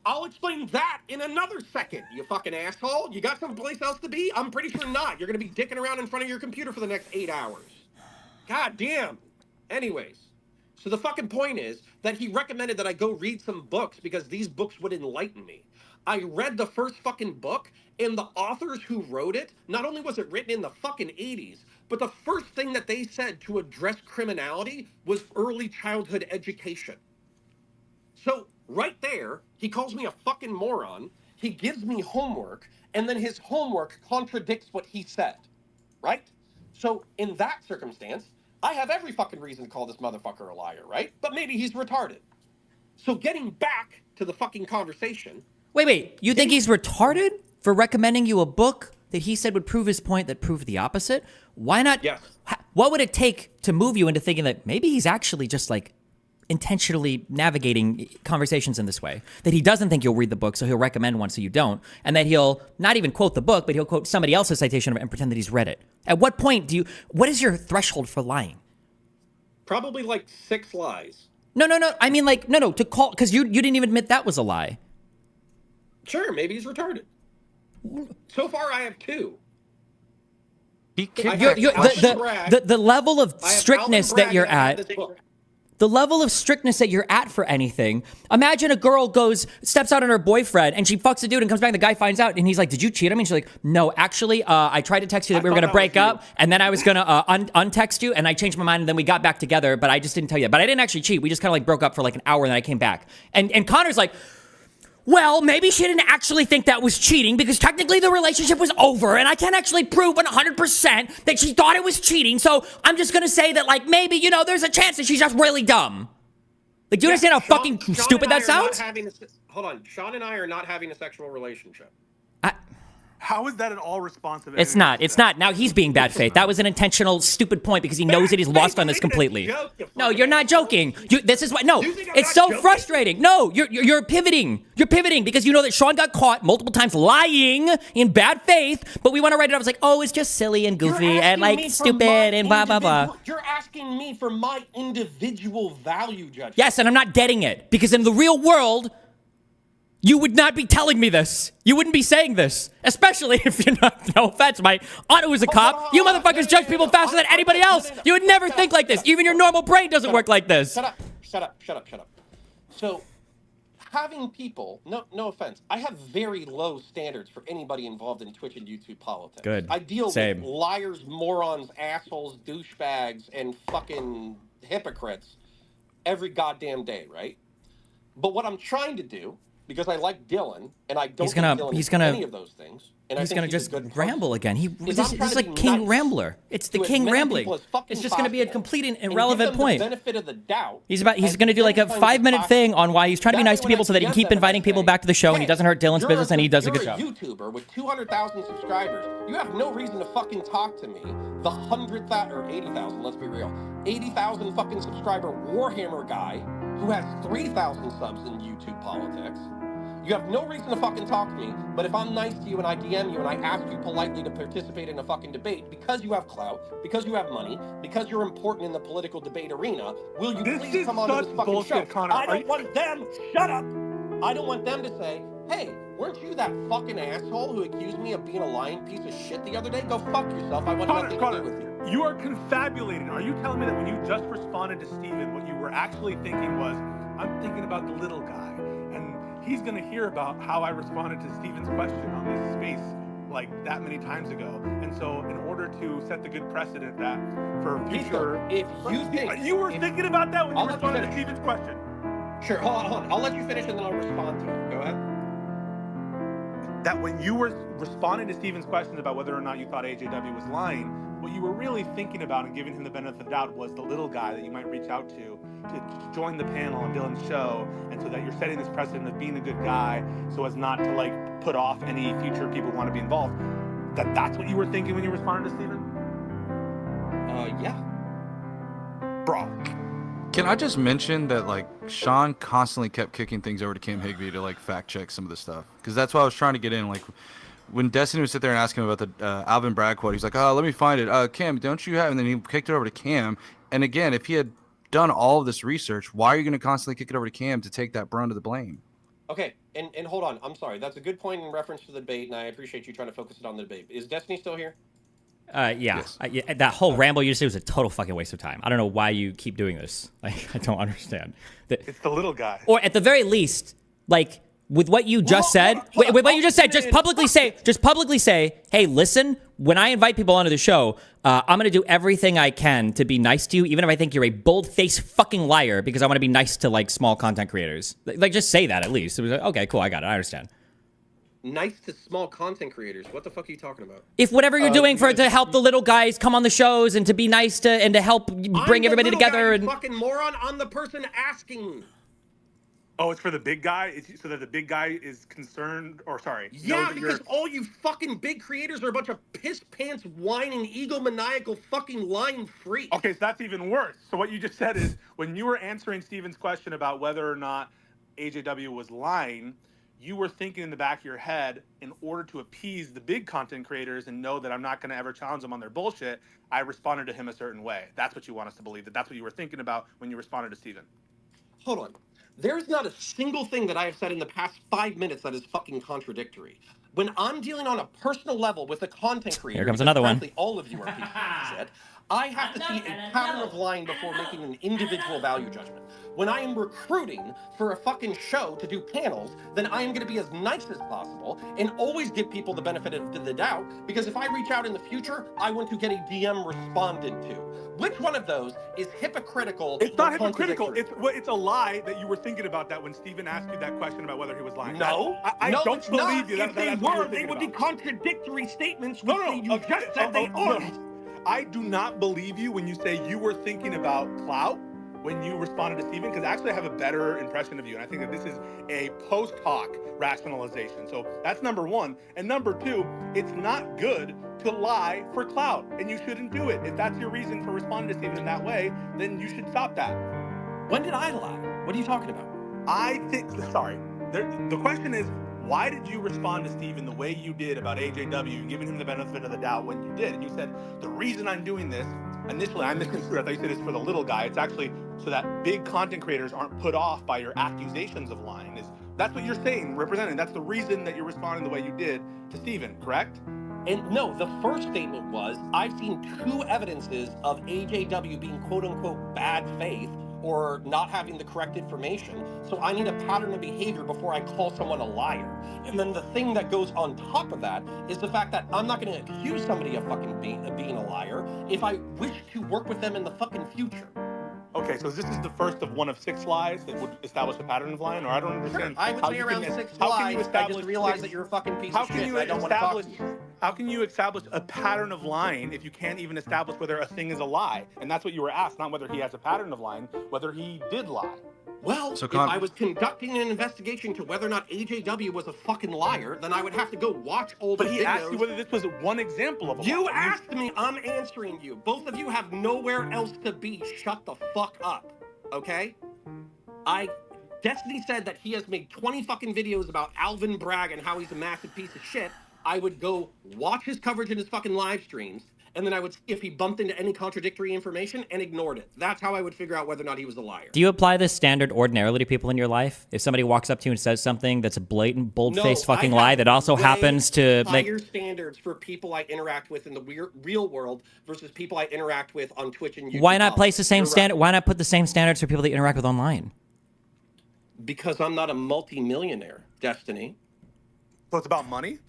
S2: I'll explain that in another second, you fucking asshole. You got someplace else to be? I'm pretty sure not. You're going to be dicking around in front of your computer for the next 8 hours. God damn. Anyways, so the fucking point is that he recommended that I go read some books because these books would enlighten me. I read the first fucking book, and the authors who wrote it, not only was it written in the fucking 80s, but the first thing that they said to address criminality was early childhood education. So right there, he calls me a fucking moron. He gives me homework, and then his homework contradicts what he said, right? So in that circumstance, I have every fucking reason to call this motherfucker a liar, right? But maybe he's retarded. So getting back to the fucking conversation.
S1: Wait. You think he's retarded for recommending you a book that he said would prove his point that proved the opposite? Why not?
S2: Yes.
S1: What would it take to move you into thinking that maybe he's actually just like intentionally navigating conversations in this way, that he doesn't think you'll read the book, so he'll recommend one so you don't, and that he'll not even quote the book, but he'll quote somebody else's citation of it and pretend that he's read it? At what point what is your threshold for lying?
S2: Probably like 6 lies.
S1: No. I mean, like, no, to call, because you didn't even admit that was a lie.
S2: Sure, maybe he's retarded. So far, I have 2.
S4: He
S2: I
S4: kicked
S2: have Bragg.
S1: The level of
S2: I have
S1: strictness
S2: Alvin
S1: that you're
S2: Bragg, and I have
S1: at,
S2: this book.
S1: the level of strictness that you're at for anything. Imagine a girl steps out on her boyfriend and she fucks a dude and comes back and the guy finds out and he's like, did you cheat on me? And she's like, no, actually, I tried to text you that we were going to break up and then I was going to untext you and I changed my mind and then we got back together, but I just didn't tell you that. But I didn't actually cheat. We just kind of like broke up for like an hour and then I came back. And Connor's like, well, maybe she didn't actually think that was cheating because technically the relationship was over and I can't actually prove 100% that she thought it was cheating. So I'm just going to say that, like, maybe, there's a chance that she's just really dumb. Like, do you understand how fucking stupid that sounds?
S2: Hold on. Sean and I are not having a sexual relationship.
S3: How is that at all responsive?
S1: It's not. Now he's being bad faith. That was an intentional stupid point because he knows that he's lost on this completely. No, you're not joking. This is what. No, it's so frustrating. No, you're pivoting. You're pivoting because you know that Sean got caught multiple times lying in bad faith, but we want to write it up as like, oh, it's just silly and goofy and like stupid and blah blah blah.
S2: You're asking me for my individual value judgment.
S1: Yes, and I'm not getting it because in the real world, you would not be telling me this. You wouldn't be saying this. Especially if you're not, no offense, my aunt was a cop. You motherfuckers judge people faster than anybody else. You would never think like this. Even your normal brain doesn't work like this.
S2: Shut up. So, having people, no offense, I have very low standards for anybody involved in Twitch and YouTube politics.
S1: Good.
S2: I deal
S1: Same.
S2: with liars, morons, assholes, douchebags, and fucking hypocrites every goddamn day, right? But what I'm trying to do, because I like Dylan, and I don't think Dylan is any of those things. And
S1: He's gonna just ramble again. This
S2: I'm
S1: is like King
S2: nice
S1: Rambler. It's the King rambling. It's just gonna be a complete and irrelevant point.
S2: Benefit of the doubt.
S1: He's gonna do like a 5-minute thing on why he's trying to be nice to people so that he can keep inviting people back to the show and he doesn't hurt Dylan's business and he does a good job.
S2: You're a YouTuber with 200,000 subscribers. You have no reason to fucking talk to me. The 100,000 or 80,000, let's be real, 80,000 fucking subscriber Warhammer guy who has 3,000 subs in YouTube politics. You have no reason to fucking talk to me, but if I'm nice to you and I DM you and I ask you politely to participate in a fucking debate because you have clout, because you have money, because you're important in the political debate arena, will you please come onto this fucking show?
S3: Connor.
S2: I don't want them, shut up! I don't want them to say, hey, weren't you that fucking asshole who accused me of being a lying piece of shit the other day? Go fuck yourself, I want nothing to do with you.
S3: You are confabulating. Are you telling me that when you just responded to Steven, what you were actually thinking was, I'm thinking about the little guy, and he's going to hear about how I responded to Steven's question on this space like that many times ago. And so in order to set the good precedent that for future...
S2: If you think...
S3: You were thinking about that when you responded to Steven's question.
S2: Sure, hold on. I'll let you finish and then I'll respond to you. Go ahead.
S3: That when you were responding to Steven's questions about whether or not you thought AJW was lying, what you were really thinking about and giving him the benefit of the doubt was the little guy that you might reach out to join the panel on Dylan's show, and so that you're setting this precedent of being a good guy so as not to like put off any future people who want to be involved. That's what you were thinking when you responded to Steven?
S2: Yeah.
S3: Bro.
S4: Can I just mention that like Sean constantly kept kicking things over to Cam Higbee to like fact check some of the stuff, because that's why I was trying to get in. Like when Desiny would sit there and ask him about the Alvin Bragg quote, he's like, "Oh, let me find it. Cam, don't you have?" And then he kicked it over to Cam. And again, if he had done all of this research, why are you going to constantly kick it over to Cam to take that brunt of the blame?
S2: Okay, and hold on. I'm sorry. That's a good point in reference to the debate, and I appreciate you trying to focus it on the debate. Is Desiny still here?
S1: Yeah.
S4: Yes.
S1: Yeah, that whole ramble you just did was a total fucking waste of time. I don't know why you keep doing this. Like, I don't understand.
S3: It's the little guy.
S1: Or at the very least, like with what you just said, with what you just said, just publicly say, hey, listen, when I invite people onto the show, I'm going to do everything I can to be nice to you, even if I think you're a bold-faced fucking liar, because I want to be nice to like small content creators. Like, just say that at least. It was like, okay, cool, I got it, I understand.
S2: Nice to small content creators. What the fuck are you talking about?
S1: If whatever you're doing to help the little guys come on the shows and to be nice to and to help bring everybody together, and
S2: fucking moron, I'm the person asking.
S3: Oh, it's for the big guy? It's so that the big guy is concerned, or sorry.
S2: Yeah, because all you fucking big creators are a bunch of piss pants, whining, egomaniacal, fucking lying freaks.
S3: Okay, so that's even worse. So what you just said is, when you were answering Steven's question about whether or not AJW was lying, you were thinking in the back of your head, in order to appease the big content creators and know that I'm not going to ever challenge them on their bullshit, I responded to him a certain way. That's what you want us to believe, that's what you were thinking about when you responded to Steven.
S2: Hold on. There's not a single thing that I have said in the past 5 minutes that is fucking contradictory. When I'm dealing on a personal level with a content creator,
S1: here comes another one.
S2: All of you are pieces of shit. I have to see a pattern of lying before making an individual value judgment. When I am recruiting for a fucking show to do panels, then I am going to be as nice as possible and always give people the benefit of the doubt, because if I reach out in the future, I want to get a DM responded to. Which one of those is hypocritical?
S3: It's not hypocritical. It's a lie that you were thinking about that when Steven asked you that question about whether he was lying.
S2: No,
S3: I don't believe you.
S2: If they were, they would be contradictory statements. You just said they aren't.
S3: I do not believe you when you say you were thinking about clout when you responded to Steven, because actually I have a better impression of you, and I think that this is a post hoc rationalization. So that's number one. And number two, it's not good to lie for clout, and you shouldn't do it. If that's your reason for responding to Steven in that way, then you should stop that.
S2: When did I lie? What are you talking about?
S3: The question is, why did you respond to Steven the way you did about AJW and giving him the benefit of the doubt when you did? And you said, the reason I'm doing this, initially I misconstrued, I thought you said it's for the little guy. It's actually so that big content creators aren't put off by your accusations of lying. That's what you're saying, representing. That's the reason that you're responding the way you did to Steven, correct?
S2: And no, the first statement was, I've seen 2 evidences of AJW being quote-unquote bad faith or not having the correct information, so I need a pattern of behavior before I call someone a liar. And then the thing that goes on top of that is the fact that I'm not going to accuse somebody of fucking being a liar if I wish to work with them in the fucking future.
S3: Okay, so this is the first of one of 6 lies that would establish a pattern of lying, or I don't understand.
S2: Sure. I would say around 6 lies. I just realized that you're a fucking piece of shit. I don't want to talk to you.
S3: How can you establish a pattern of lying if you can't even establish whether a thing is a lie? And that's what you were asked, not whether he has a pattern of lying, whether he did lie.
S2: Well, if I was conducting an investigation to whether or not AJW was a fucking liar, then I would have to go watch all the videos.
S3: But he asked you whether this was one example of a lie.
S2: You asked me, I'm answering you. Both of you have nowhere else to be. Shut the fuck up, okay? Desiny said that he has made 20 fucking videos about Alvin Bragg and how he's a massive piece of shit, I would go watch his coverage in his fucking live streams, and then I would see if he bumped into any contradictory information and ignored it. That's how I would figure out whether or not he was a liar.
S1: Do you apply this standard ordinarily to people in your life? If somebody walks up to you and says something that's a blatant, bold-faced fucking lie that also happens to make
S2: higher standards for people I interact with in the real world versus people I interact with on Twitch and YouTube.
S1: Why not place the same
S2: You're
S1: standard?
S2: right.
S1: Why not put the same standards for people that you interact with online?
S2: Because I'm not a multi-millionaire, Destiny.
S3: So it's about money.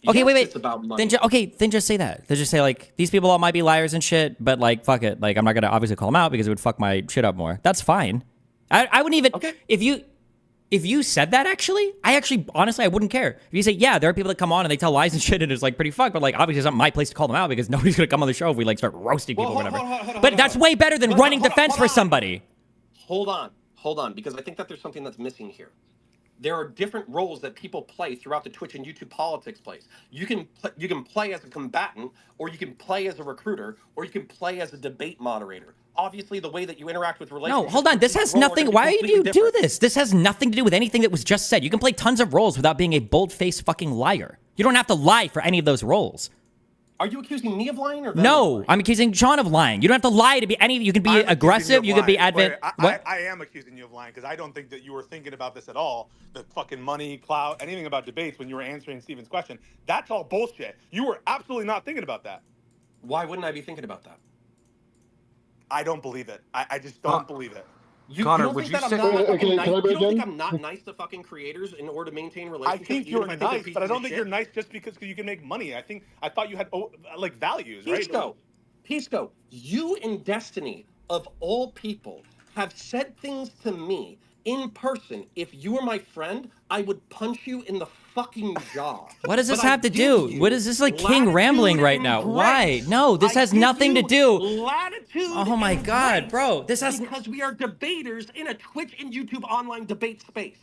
S1: Okay,
S2: Yes,
S1: wait.
S2: It's about money.
S1: Then just say that. Then just say, like, these people all might be liars and shit, but, like, fuck it. Like, I'm not gonna obviously call them out because it would fuck my shit up more. That's fine. I wouldn't even.
S2: Okay.
S1: If you said that, honestly, I wouldn't care. If you say, yeah, there are people that come on and they tell lies and shit, and it's like pretty fucked, but like obviously it's not my place to call them out because nobody's gonna come on the show if we like start roasting people or whatever. But that's way better than running defense for somebody.
S2: Hold on, because I think that there's something that's missing here. There are different roles that people play throughout the Twitch and YouTube politics place. You can play as a combatant, or you can play as a recruiter, or you can play as a debate moderator. Obviously, the way that you interact with relationships.
S1: No, hold on. This has nothing. Why do you do this? This has nothing to do with anything that was just said. You can play tons of roles without being a bold-faced fucking liar. You don't have to lie for any of those roles.
S2: Are you accusing me of lying or them
S1: No,
S2: of lying?
S1: I'm accusing Sean of lying. You don't have to lie to be any. You can be
S3: I'm
S1: aggressive. You can be
S3: advent.
S1: what?
S3: I am accusing you of lying because I don't think that you were thinking about this at all. The fucking money, clout, anything about debates when you were answering Steven's question. That's all bullshit. You were absolutely not thinking about that.
S2: Why wouldn't I be thinking about that?
S3: I don't believe it. I just don't believe it.
S4: Connor,
S2: don't
S4: would
S2: think
S4: you
S2: that
S4: say-
S2: I'm not fucking
S5: Okay,
S2: nice?
S5: can I
S2: You
S5: break
S2: don't think
S5: in?
S2: I'm not nice to fucking creators in order to maintain
S3: I
S2: relationships?
S3: think
S2: even
S3: you're
S2: if I think they're
S3: nice, but I
S2: pieces
S3: don't
S2: of
S3: think
S2: shit?
S3: you're nice just because you can make money. I thought you had like values, right?
S2: Pisco, you and Destiny, of all people, have said things to me in person. If you were my friend, I would punch you in the fucking jaw.
S1: What does this
S2: But I
S1: have to
S2: give
S1: do?
S2: you
S1: What is this like King
S2: latitude
S1: rambling right
S2: and
S1: now?
S2: grace.
S1: Why? No, this
S2: I
S1: has
S2: give
S1: nothing to
S2: you
S1: do.
S2: Latitude.
S1: Oh my
S2: and
S1: God,
S2: grace
S1: bro, this has-
S2: because we are debaters in a Twitch and YouTube online debate space.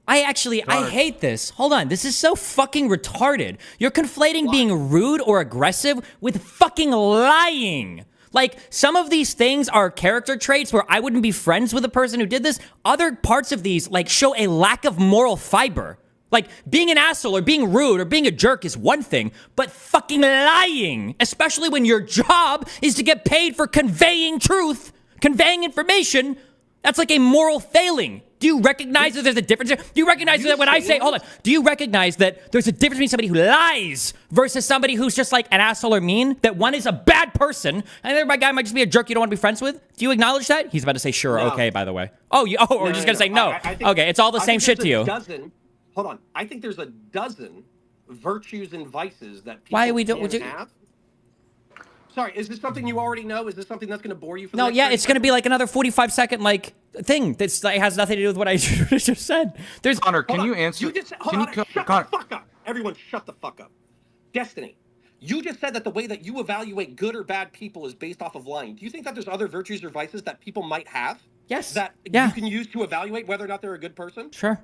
S1: I
S4: Connor.
S1: hate this. Hold on. This is so fucking retarded. You're conflating being rude or aggressive with fucking lying. Like, some of these things are character traits where I wouldn't be friends with a person who did this. Other parts of these, like, show a lack of moral fiber. Like, being an asshole or being rude or being a jerk is one thing, but fucking lying, especially when your job is to get paid for conveying truth, conveying information, that's like a moral failing. Do you recognize that there's a difference? Do you recognize that when I say, hold on, do you recognize that there's a difference between somebody who lies versus somebody who's just like an asshole or mean? That one is a bad person, and the other guy might just be a jerk you don't want to be friends with? Do you acknowledge that? He's about to say sure,
S2: No.
S1: okay, by the way. Oh, we're just going to say no.
S2: I think-
S1: Okay, it's all the
S2: I
S1: same
S2: think
S1: shit
S2: there's
S1: to you.
S2: a dozen. Hold on. I think there's a dozen virtues and vices that people
S1: Why are we
S2: can
S1: would you-
S2: have. Sorry, is this something you already know? Is this something that's going to bore you? For the
S1: No,
S2: next
S1: yeah,
S2: 30
S1: it's going to be
S2: seconds?
S1: like another 45-second like thing that's like has nothing to do with what I just said. There's
S4: Connor,
S2: Hold
S4: can you
S2: on.
S4: answer?
S2: You just hold
S4: can
S2: on.
S4: you,
S2: Shut
S4: Connor,
S2: the fuck up. Everyone, shut the fuck up. Destiny, you just said that the way that you evaluate good or bad people is based off of lying. Do you think that there's other virtues or vices that people might have?
S1: Yes.
S2: That
S1: Yeah.
S2: you can use to evaluate whether or not they're a good person?
S1: Sure.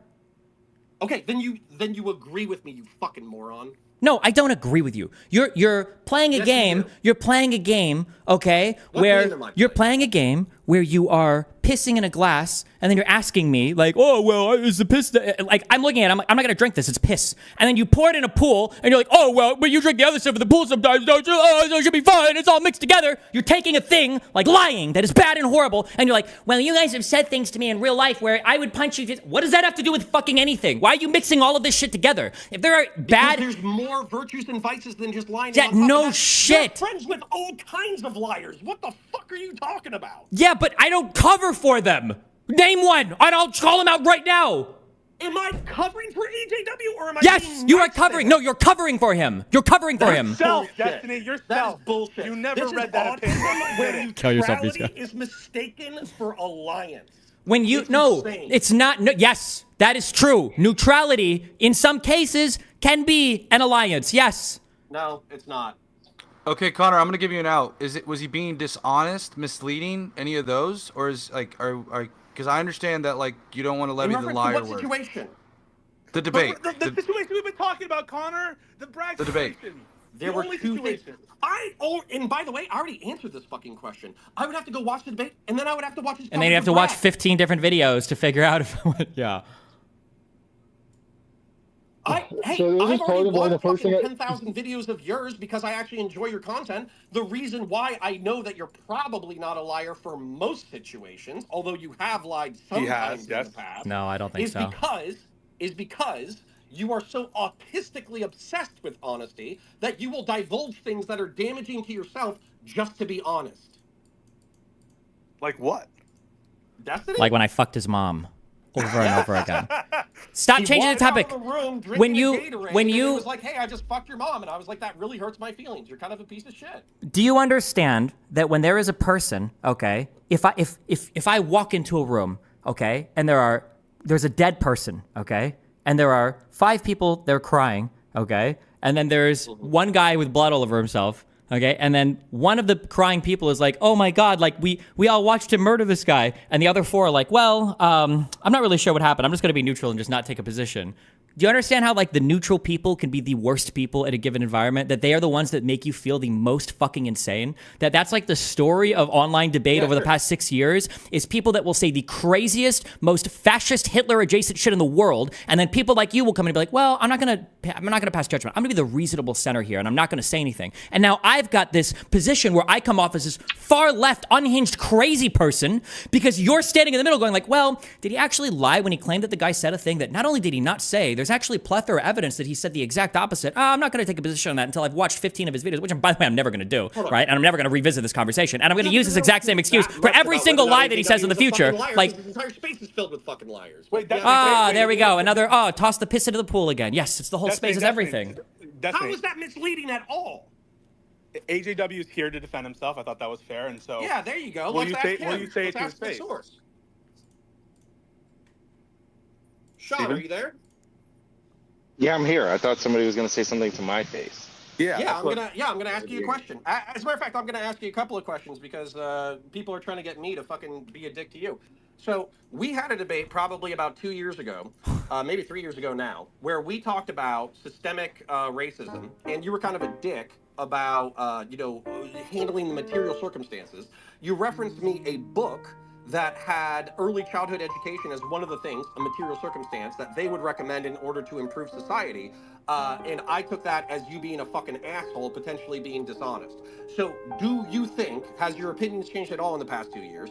S2: Okay, then you agree with me, you fucking moron.
S1: No, I don't agree with you. You're playing a
S2: Yes, you
S1: game.
S2: do.
S1: You're playing a game, okay?
S2: What
S1: where
S2: game am I
S1: you're
S2: playing?
S1: playing a game where you are pissing in a glass, and then you're asking me like, "Oh, well, is the piss?" Like I'm looking at it, I'm not gonna drink this. It's piss. And then you pour it in a pool, and you're like, "Oh, well, but you drink the other stuff in the pool sometimes, don't you? Oh, so it should be fine. It's all mixed together." You're taking a thing like lying that is bad and horrible, and you're like, "Well, you guys have said things to me in real life where I would punch you." What does that have to do with fucking anything? Why are you mixing all of this shit together? If there are bad.
S2: Because there's more virtues and vices than just lying.
S1: Yeah,
S2: and on top of
S1: no
S2: that,
S1: shit.
S2: You're friends with all kinds of liars. What the fuck are you talking about?
S1: Yeah, but I don't cover for them. Name one, and I'll call them out right now.
S2: Am I covering for AJW or am I?
S1: Yes,
S2: being
S1: you are
S2: nice to
S1: covering.
S2: him?
S1: No, you're covering for him. You're covering for him.
S3: Yourself,
S2: Bullshit.
S3: Destiny,
S2: That
S3: yourself.
S2: is bullshit.
S3: You never
S2: This
S3: read
S2: is
S3: that opinion.
S2: autism where
S1: Kill yourself,
S2: neutrality
S1: Vizca.
S2: is mistaken for alliance.
S1: When you
S2: It's
S1: no,
S2: insane.
S1: it's not. No, yes, that is true. Neutrality in some cases can be an alliance. Yes.
S2: No, it's not.
S4: okay, Connor, I'm gonna give you an out. Was he being dishonest, misleading, any of those, or is like are because I understand that like you don't want to
S2: In
S4: levy the
S2: reference to
S4: liar
S2: what
S4: word.
S2: situation?
S4: The debate.
S3: The situation we've been talking about, Connor, the Bragg
S4: The debate.
S3: situation.
S2: There were two things. And by the way, I already answered this fucking question. I would have to go watch the debate, and then I would have to watch his.
S1: And then you have to watch 15 different videos to figure out if, yeah.
S2: I've already watched fucking 10,000 videos of yours because I actually enjoy your content. The reason why I know that you're probably not a liar for most situations, although you have lied sometimes in the past.
S1: No, I don't think so.
S2: Is because you are so autistically obsessed with honesty that you will divulge things that are damaging to yourself just to be honest.
S3: Like what?
S2: Destiny?
S1: Like when I fucked his mom over and over again. Stop changing the topic.
S2: When you was like, hey, I just fucked your mom, and I was like, that really hurts my feelings. You're kind of a piece of shit.
S1: Do you understand that when there is a person, okay, if I walk into a room, okay, and there's a dead person, okay, and there are 5 people they're crying, okay, and then there's one guy with blood all over himself, okay, and then one of the crying people is like, oh my God, like we all watched him murder this guy, and the other 4 are like, well, I'm not really sure what happened. I'm just gonna be neutral and just not take a position. Do you understand how, like, the neutral people can be the worst people in a given environment? That they are the ones that make you feel the most fucking insane? That's like the story of online debate over the past 6 years, is people that will say the craziest, most fascist Hitler-adjacent shit in the world, and then people like you will come in and be like, well, I'm not gonna pass judgment. I'm gonna be the reasonable center here, and I'm not gonna say anything. And now I've got this position where I come off as this far left, unhinged, crazy person, because you're standing in the middle going like, well, did he actually lie when he claimed that the guy said a thing that not only did he not say, there's actually plethora of evidence that he said the exact opposite. I'm not going to take a position on that until I've watched 15 of his videos, which, by the way, I'm never going to do, right? And I'm never going to revisit this conversation. And I'm going to use this exact same excuse for every single lie that he says in the future. Like,
S2: his entire space is filled with fucking liars.
S3: Wait,
S1: there we go. Another, toss the piss into the pool again. Yes, it's the whole space is everything.
S2: How is that misleading at all?
S3: AJW is here to defend himself. I thought that was fair, and so
S2: yeah, there you go.
S3: Will you say it to his face?
S2: Sean, are you there?
S5: Yeah, I'm here. I thought somebody was going to say something to my face.
S2: I'm gonna ask you a question. As a matter of fact, I'm gonna ask you a couple of questions because people are trying to get me to fucking be a dick to you. So we had a debate probably about 2 years ago, maybe 3 years ago now, where we talked about systemic racism, and you were kind of a dick about handling the material circumstances. You referenced me a book that had early childhood education as one of the things, a material circumstance, that they would recommend in order to improve society. And I took that as you being a fucking asshole, potentially being dishonest. So do you think, has your opinions changed at all in the past 2 years?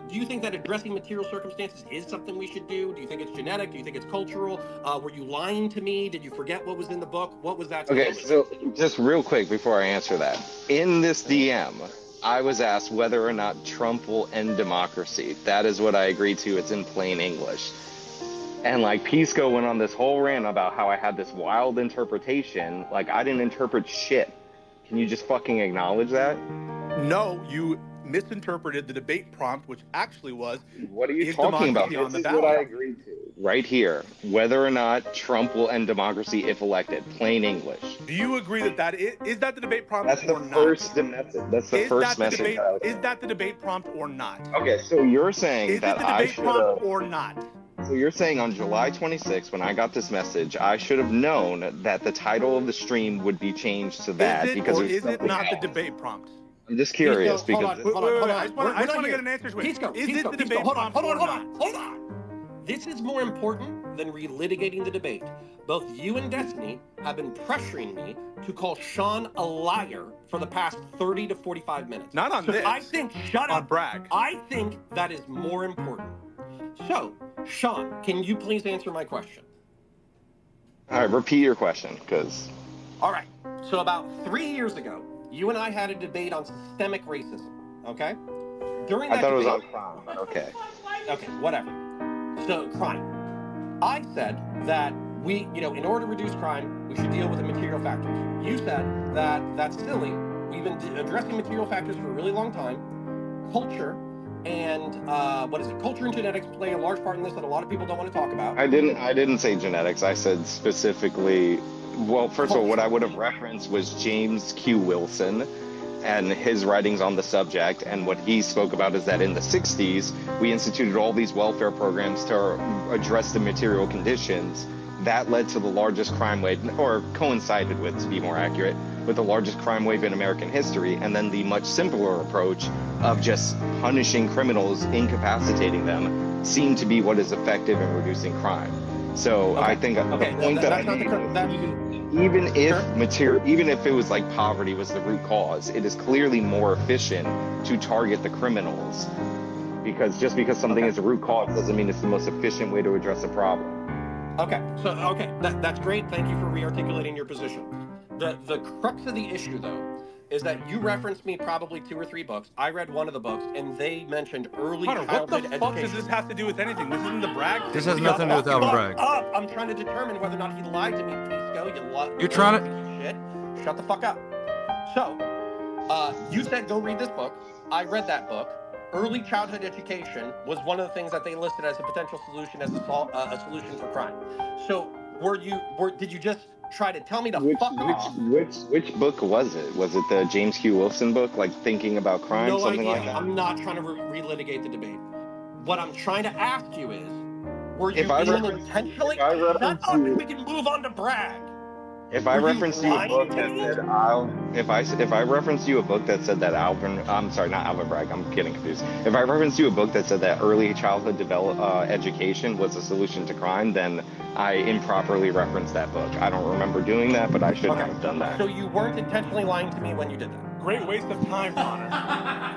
S2: Do you think that addressing material circumstances is something we should do? Do you think it's genetic? Do you think it's cultural? Were you lying to me? Did you forget what was in the book? What was that?
S5: Okay, so just real quick before I answer that. In this DM, I was asked whether or not Trump will end democracy. That is what I agreed to. It's in plain English. And like Pisco went on this whole rant about how I had this wild interpretation. Like I didn't interpret shit. Can you just fucking acknowledge that?
S3: No, you misinterpreted the debate prompt, which actually was.
S5: What are you talking about? This is what I agreed to. Right here. Whether or not Trump will end democracy if elected. Plain English.
S3: Do you agree that is that the debate prompt
S5: That's
S3: or
S5: the
S3: not?
S5: That's the first message.
S3: Is that the debate prompt or not?
S5: Okay, so you're saying that I should have...
S3: Is it the debate prompt or not?
S5: So you're saying on July 26th, when I got this message, I should have known that the title of the stream would be changed to that
S3: is it not the debate prompt?
S5: I'm just curious because
S3: hold on. I just want to get an answer to it. Is it the debate prompt? Hold on.
S2: This is more important than relitigating the debate. Both you and Desiny have been pressuring me to call Sean a liar for the past 30 to 45 minutes.
S3: Not on this.
S2: I think, shut up.
S3: On Bragg.
S2: I think that is more important. So, Sean, can you please answer my question?
S5: All right, repeat your question, because...
S2: All right. So about 3 years ago, you and I had a debate on systemic racism, okay? During that
S5: I thought
S2: debate,
S5: it was on crime, but okay.
S2: Okay, whatever. So, crime. I said that we, in order to reduce crime, we should deal with the material factors. You said that that's silly. We've been addressing material factors for a really long time. Culture and culture and genetics play a large part in this that a lot of people don't want to talk about.
S5: I didn't say genetics. I said specifically, well, first of all, what I would have referenced was James Q. Wilson and his writings on the subject. And what he spoke about is that in the 60s, we instituted all these welfare programs to address the material conditions that led to the largest crime wave, or coincided with, to be more accurate, with the largest crime wave in American history, and then the much simpler approach of just punishing criminals, incapacitating them, seemed to be what is effective in reducing crime. So I think the point that I made, even if it was like poverty was the root cause, it is clearly more efficient to target the criminals, because just because something is a root cause doesn't mean it's the most efficient way to address a problem.
S2: Okay, so that's great. Thank you for re-articulating your position. The crux of the issue, though, is that you referenced me probably 2 or 3 books. I read one of the books, and they mentioned early
S3: Connor, what
S2: childhood
S3: the
S2: education.
S3: fuck does this have to do with anything? This isn't the Bragg thing.
S4: This has nothing to do with Alvin Bragg.
S2: I'm trying to determine whether or not he lied to me, Pisco.
S4: You're trying to...
S2: Shit. Shut the fuck up. So, you said go read this book. I read that book. Early childhood education was one of the things that they listed as a potential solution as a solution for crime. So, did you just try to tell me to fuck off?
S5: Which book was it? Was it the James Q. Wilson book, like Thinking About Crime,
S2: No
S5: something
S2: idea.
S5: like that?
S2: I'm not trying to relitigate the debate. What I'm trying to ask you is, were you
S5: If I
S2: being
S5: reference-
S2: intentionally?
S5: if I
S2: Shut
S5: reference
S2: up,
S5: you-
S2: and we can move on to Bragg.
S5: If I referenced you a book that said if I referenced you a book that said that I'm sorry, not Alvin Bragg, I'm getting confused. If I referenced you a book that said that early childhood education was a solution to crime, then I improperly referenced that book. I don't remember doing that, but I should not have done that.
S2: So you weren't intentionally lying to me when you did that.
S3: Great waste of time, Connor.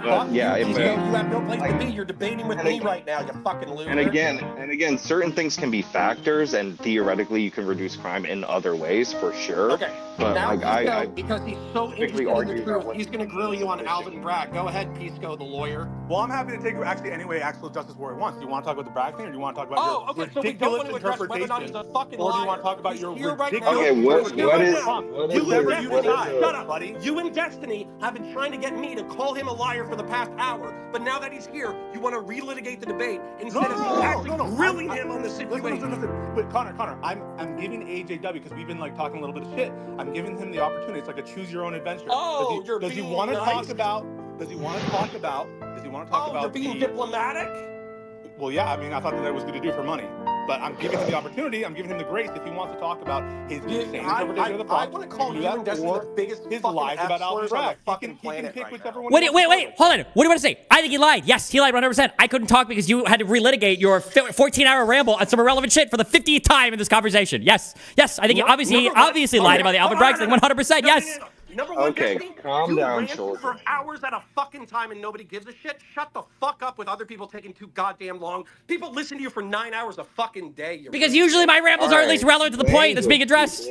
S5: But yeah,
S2: you
S5: if
S2: have no place to be. You're debating with me right now, you fucking loser.
S5: And again, certain things can be factors, and theoretically, you can reduce crime in other ways for sure.
S2: Okay.
S5: But
S2: now
S5: like
S2: because he's so interested in the truth, he's going to grill you on Alvin Bragg. Go ahead, Pisco, the lawyer.
S3: Well, I'm happy to take actual justice where he wants. Do you want to talk about the Bragg thing, or do you want to talk about your
S2: So we don't want to
S3: ridiculous
S2: address whether or not he's a
S3: interpretation?
S2: fucking
S3: Or do
S2: liar.
S3: you want to talk about
S2: He's
S3: your
S2: here right
S3: ridiculous
S2: now.
S5: Okay, what is
S2: Shut up, buddy. You and Desiny have been trying to get me to call him a liar for the past hour, but now that he's here, you want to relitigate the debate instead of actually grilling him on the situation.
S3: Listen. Wait, Connor, I'm giving AJW, because we've been like talking a little bit of shit. I'm giving him the opportunity. It's like a choose your own adventure. Does he want to talk about?
S2: You're being diplomatic?
S3: Well, yeah. I mean, I thought that was good to do for money. But I'm giving him the opportunity. I'm giving him the grace if he wants to talk about his insane interpretation of the problem.
S2: I want to call you and Desiny the biggest
S3: his
S2: fucking
S3: lies about Alvin Bragg.
S2: fucking planet
S3: pick
S2: right
S3: whichever
S2: now.
S3: one.
S1: Wait, hold on. What do you want to say? I think he lied. Yes, he lied 100%. I couldn't talk because you had to relitigate your 14-hour ramble on some irrelevant shit for the 50th time in this conversation. Yes, I think he obviously lied about the Alvin Bragg thing 100%. Yes.
S2: Number one,
S5: Okay,
S2: Desiny,
S5: calm
S2: you
S5: down,
S2: rant
S5: children.
S2: for hours at a fucking time and nobody gives a shit. Shut the fuck up with other people taking too goddamn long. People listen to you for 9 hours a fucking day.
S1: Because usually my rambles are at least relevant to the point that's being addressed.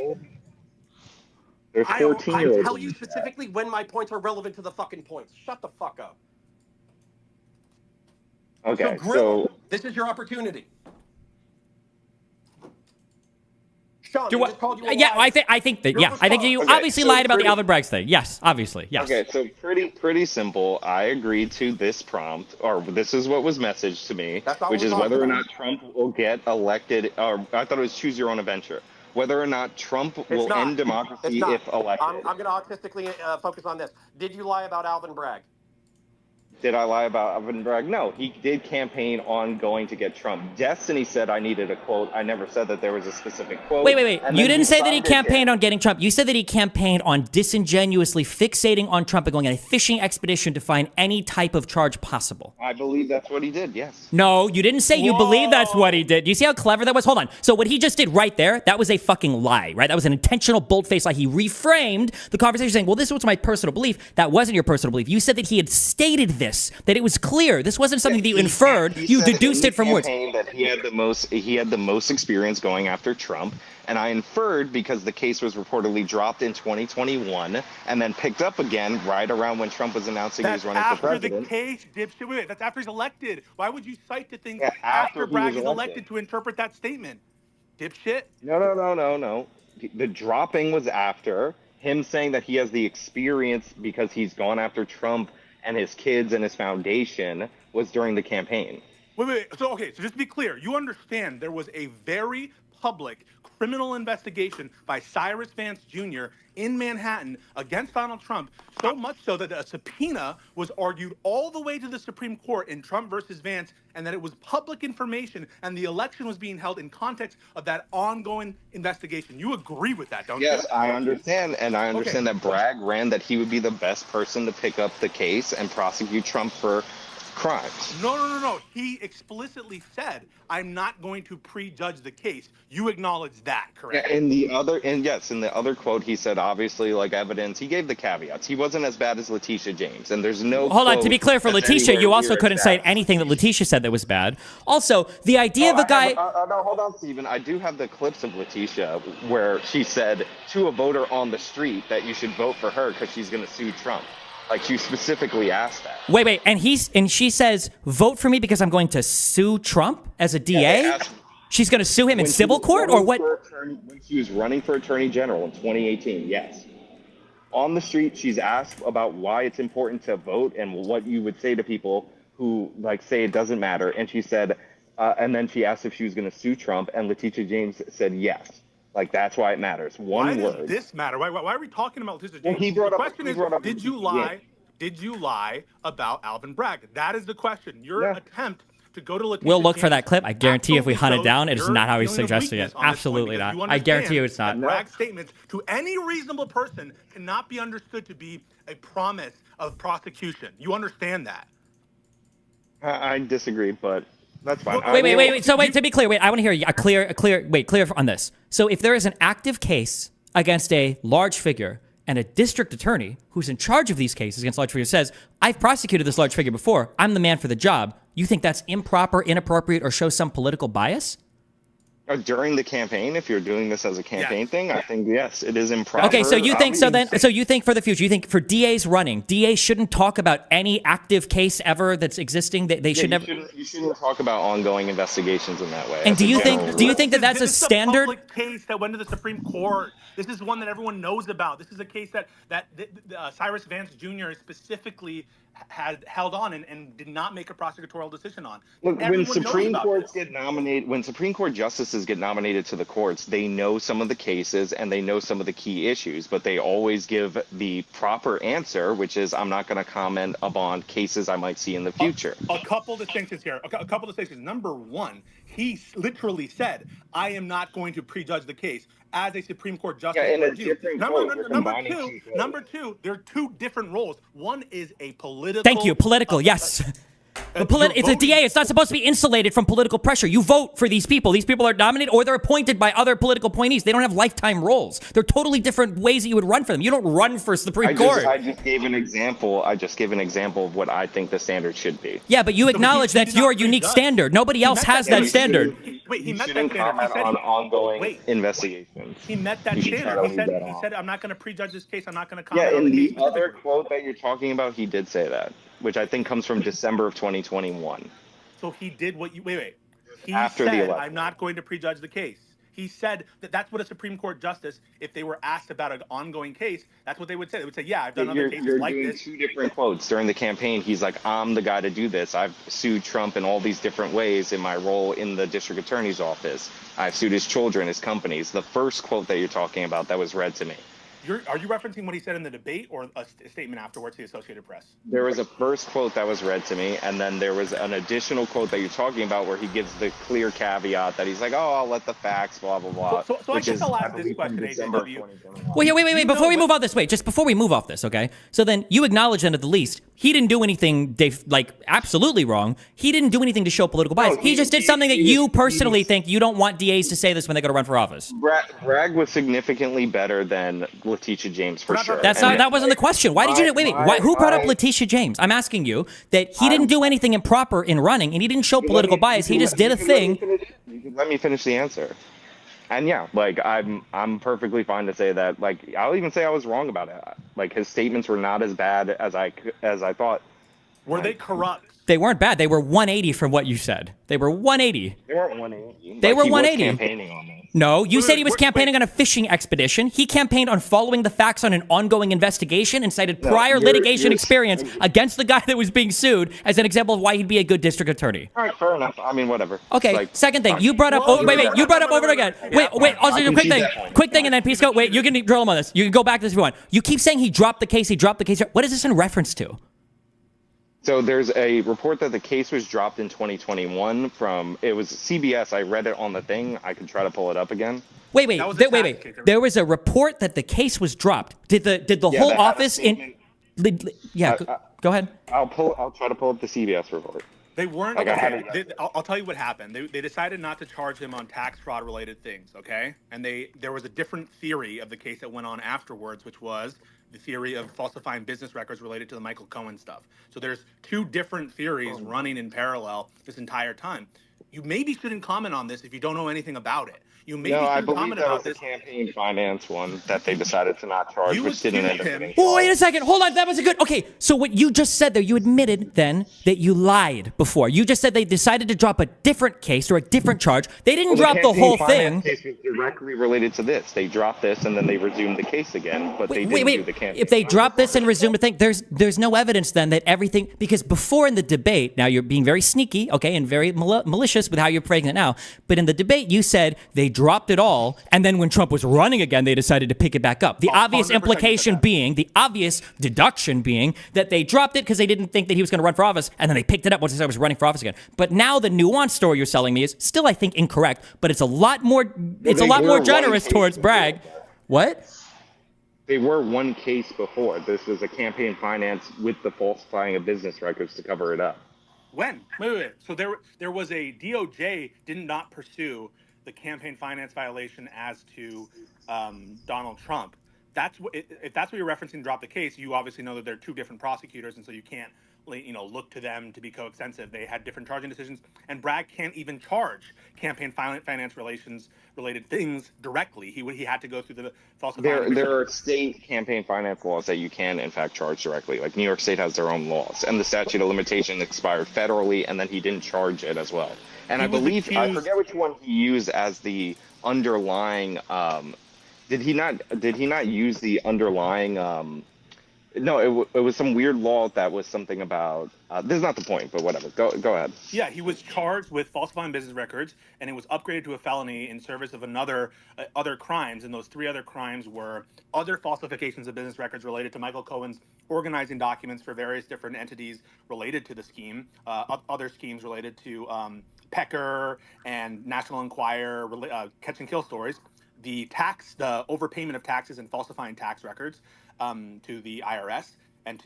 S5: There's
S2: I
S5: 14-year-olds.
S2: tell you specifically when my points are relevant to the fucking points. Shut the fuck up.
S5: Okay,
S2: grill.
S5: so
S2: This is your opportunity. Sean,
S1: Do
S2: he
S1: what?
S2: just called you a
S1: Yeah,
S2: liar.
S1: I think that. Yeah, I think you
S5: Okay,
S1: obviously
S5: so
S1: lied about the
S5: pretty-
S1: Alvin Bragg thing. Yes, obviously. Yes.
S5: Okay, so pretty simple. I agreed to this prompt, or this is what was messaged to me,
S2: That's all
S5: which
S2: we're
S5: is
S2: talking
S5: whether or
S2: about.
S5: not Trump will get elected, or I thought it was choose your own adventure. Whether or not Trump will
S2: not.
S5: end
S2: It's
S5: democracy
S2: not.
S5: if elected.
S2: I'm going to artistically focus on this. Did you lie about Alvin Bragg?
S5: Did I lie about Alvin Bragg? No, he did campaign on going to get Trump. Destiny said I needed a quote. I never said that there was a specific quote.
S1: Wait.
S5: And
S1: You
S5: then
S1: didn't say that he
S5: decided
S1: campaigned
S5: it.
S1: on getting Trump. You said that he campaigned on disingenuously fixating on Trump and going on a fishing expedition to find any type of charge possible.
S5: I believe that's what he did, yes.
S1: No, you didn't say you believe that's what he did. Do you see how clever that was? Hold on. So what he just did right there, that was a fucking lie, right? That was an intentional bold-faced lie. He reframed the conversation saying, well, this was my personal belief. That wasn't your personal belief. You said that he had stated this, that it was clear. This wasn't something that you inferred.
S5: He
S1: You
S5: said
S1: deduced
S5: in
S1: it from
S5: the
S1: words.
S5: campaign that he had the most experience going after Trump, and I inferred because the case was reportedly dropped in 2021 and then picked up again right around when Trump was announcing he was running for president.
S3: That's after the case, dipshit. Wait, that's after he's elected. Why would you cite the things
S5: Yeah,
S3: after
S5: after he
S3: Bragg
S5: was
S3: is elected
S5: elected
S3: to interpret that statement? Dipshit.
S5: No. The dropping was after him saying that he has the experience because he's gone after Trump and his kids and his foundation was during the campaign.
S3: Wait. So just to be clear, you understand there was a very public criminal investigation by Cyrus Vance Jr. in Manhattan against Donald Trump, so much so that a subpoena was argued all the way to the Supreme Court in Trump versus Vance, and that it was public information, and the election was being held in context of that ongoing investigation. You agree with that, don't you?
S5: Yes, I understand, and I understand that Bragg ran that he would be the best person to pick up the case and prosecute Trump for crimes.
S3: No. He explicitly said, I'm not going to prejudge the case. You acknowledge that, correct?
S5: Yeah, in the other quote, he said, obviously, like evidence, he gave the caveats. He wasn't as bad as Letitia James, and there's no
S1: Hold on, to be clear, for
S5: that's
S1: Letitia, you
S5: anywhere
S1: also
S5: near
S1: couldn't
S5: as
S1: cite
S5: bad.
S1: anything that Letitia said that was bad. Also, the idea of a guy...
S5: No, hold on, Stephen. I do have the clips of Letitia where she said to a voter on the street that you should vote for her because she's going to sue Trump. Like, she specifically asked that.
S1: Wait, and she says, vote for me because I'm going to sue Trump as a DA? She's going to sue him in civil court, or what?
S5: When she was running for Attorney General in 2018, yes. On the street, she's asked about why it's important to vote and what you would say to people who, like, say it doesn't matter. And she said, and then she asked if she was going to sue Trump, and Letitia James said yes. Like, that's why it matters. Why
S3: does this matter? Why are we talking about Letitia James?
S5: Well,
S3: the question is, did you lie? Did you lie about Alvin Bragg? That is the question. Your attempt to go to Letitia
S1: We'll look for
S3: James
S1: that clip. I guarantee if we hunt it down, it is not how he's
S3: your
S1: suggesting it.
S3: weakness on this
S1: Absolutely
S3: point,
S1: not. I guarantee you it's not.
S3: Bragg's statements to any reasonable person cannot be understood to be a promise of prosecution. You understand that?
S5: I disagree, but that's fine.
S1: Wait. So to be clear, I want to hear clear on this. So if there is an active case against a large figure and a district attorney who's in charge of these cases against large figures says, I've prosecuted this large figure before, I'm the man for the job, you think that's improper, inappropriate, or shows some political bias?
S5: During the campaign, if you're doing this as a campaign thing, I think, yes, it is improper.
S1: Okay, so you think so you think for the future, you think for DAs running, DAs shouldn't talk about any active case ever that's existing, they should never...
S5: You shouldn't talk about ongoing investigations in that way.
S1: And do you think that that's a standard?
S3: This is a public case that went to the Supreme Court. This is one that everyone knows about. This is a case that Cyrus Vance Jr. specifically had held on and did not make a prosecutorial decision on.
S5: Look, when Supreme Court justices get nominated to the courts, they know some of the cases and they know some of the key issues, but they always give the proper answer, which is, I'm not going to comment upon cases I might see in the future.
S3: A couple distinctions here. A couple distinctions. Number one, he literally said, I am not going to prejudge the case as a Supreme Court justice.
S5: Yeah, in a different
S3: Number two, there are two different roles. One is a political...
S1: Thank you, political, yes. It's a DA. It's not supposed to be insulated from political pressure. You vote for these people. These people are nominated or they're appointed by other political appointees. They don't have lifetime roles. They're totally different ways that you would run for them. You don't run for Supreme Court.
S5: I just gave an example. Of what I think the standard should be.
S1: Yeah, but you acknowledge that's your unique standard. Nobody else has that standard.
S3: Wait, he met that
S5: shouldn't
S3: standard.
S5: comment on ongoing investigations.
S3: He met that standard. He said, I'm not going to prejudge this case. I'm not going to comment
S5: Yeah,
S3: on
S5: in
S3: the case.
S5: the other quote that you're talking about, he did say that, which I think comes from December of 2021.
S3: So he did what you... Wait. He
S5: After
S3: said,
S5: the election.
S3: I'm not going to prejudge the case. He said that that's what a Supreme Court justice, if they were asked about an ongoing case, that's what they would say. They would say, yeah, I've done other cases like this.
S5: You're doing two different quotes. During the campaign, he's like, I'm the guy to do this. I've sued Trump in all these different ways in my role in the district attorney's office. I've sued his children, his companies. The first quote that you're talking about that was read to me.
S3: Are you referencing what he said in the debate or a statement afterwards to the Associated Press?
S5: There was a first quote that was read to me, and then there was an additional quote that you're talking about where he gives the clear caveat that he's like, oh, I'll let the facts, blah, blah, blah.
S3: So I guess I'll ask this question, AJW.
S1: Wait, before we move off this, okay? So then you acknowledge then at the least, he didn't do anything, absolutely wrong. He didn't do anything to show political bias. He just did something that you personally think you don't want DAs to say this when they go to run for office.
S5: Bragg was significantly better than Letitia James for sure.
S1: That wasn't the question. Why did you? Wait. Who brought up Letitia James? I'm asking you that he didn't do anything improper in running, and he didn't show political bias. He just did a thing.
S5: You can let me finish the answer. And yeah, like I'm perfectly fine to say that. Like I'll even say I was wrong about it. Like his statements were not as bad as I thought.
S3: Were they corrupt?
S1: They weren't bad. They were 180 from what you said. They were 180.
S5: They weren't 180.
S1: They were
S5: he
S1: 180.
S5: Was campaigning on this.
S1: No, you said he was
S3: wait,
S1: campaigning on a fishing expedition. He campaigned on following the facts on an ongoing investigation and cited prior litigation experience against the guy that was being sued as an example of why he'd be a good district attorney.
S5: All right, fair enough. I mean, whatever.
S1: Okay,
S5: Like,
S1: second thing.
S5: fine.
S1: You brought up...
S3: Whoa,
S1: Oh, wait. You brought up over again. Wait. Also,
S5: I can
S1: quick
S5: see
S1: thing.
S5: that point.
S1: Quick thing, and then Pisco. Wait, you can drill him on this. You can go back to this if you want. You keep saying he dropped the case. He dropped the case. What is this in reference to?
S5: So there's a report that the case was dropped in 2021 from, it was CBS. I read it on the thing. I could try to pull it up again.
S1: Wait.
S3: That was a tax
S1: Wait.
S3: kicker.
S1: There was a report that the case was dropped. Did the
S5: Yeah,
S1: whole
S5: they had a
S1: office
S5: statement.
S1: Go ahead.
S5: I'll try to pull up the CBS report.
S3: They weren't.
S5: Like, I had it.
S3: I'll tell you what happened. They decided not to charge him on tax fraud related things. Okay, and there was a different theory of the case that went on afterwards, which was the theory of falsifying business records related to the Michael Cohen stuff. So there's two different theories running in parallel this entire time. You maybe shouldn't comment on this if you don't know anything about it. You maybe
S5: No, I
S3: shouldn't
S5: believe
S3: comment
S5: that
S3: about
S5: was the
S3: this.
S5: campaign finance one that they decided to not charge,
S3: You
S5: which didn't end up
S3: accused
S5: getting
S3: him-
S1: Oh, wait a
S5: charged.
S1: second. Hold on. That was a good. Okay, so what you just said there, you admitted then that you lied before. You just said they decided to drop a different case or a different charge. They didn't drop the
S5: campaign
S1: whole
S5: finance
S1: thing.
S5: case was directly related to this. They dropped this and then they resumed the case again, but they didn't do the campaign.
S1: If they drop this and resume the thing, there's no evidence then that everything, because before in the debate, now you're being very sneaky, okay, and very malicious with how you're phrasing it now, but in the debate you said they dropped it all, and then when Trump was running again, they decided to pick it back up. The obvious
S3: 100%
S1: implication
S3: that.
S1: being, the obvious deduction being that they dropped it because they didn't think that he was going to run for office, and then they picked it up once he said he was running for office again. But now the nuanced story you're selling me is still, I think, incorrect, but it's a lot more,
S5: They were one
S1: generous
S5: case
S1: towards
S5: before.
S1: Bragg. What?
S5: They were one case before. This was a campaign finance with the falsifying of business records to cover it up.
S3: When? Wait. So there was a DOJ did not pursue the campaign finance violation as to Donald Trump. If that's what you're referencing, drop the case. You obviously know that they're two different prosecutors, and so you can't look to them to be coextensive. They had different charging decisions, and Bragg can't even charge campaign finance related things directly. He had to go through the falsifying.
S5: There are state campaign finance laws that you can, in fact, charge directly. Like New York State has their own laws, and the statute of limitation expired federally, and then he didn't charge it as well. And I believe I forget which one he used as the underlying. Did he not use the underlying? No, it was some weird law that was something about. This is not the point, but whatever. Go ahead.
S3: Yeah, he was charged with falsifying business records, and it was upgraded to a felony in service of other crimes. And those three other crimes were other falsifications of business records related to Michael Cohen's organizing documents for various different entities related to the scheme, other schemes related to Pecker and National Enquirer, catch and kill stories, the overpayment of taxes and falsifying tax records to the IRS and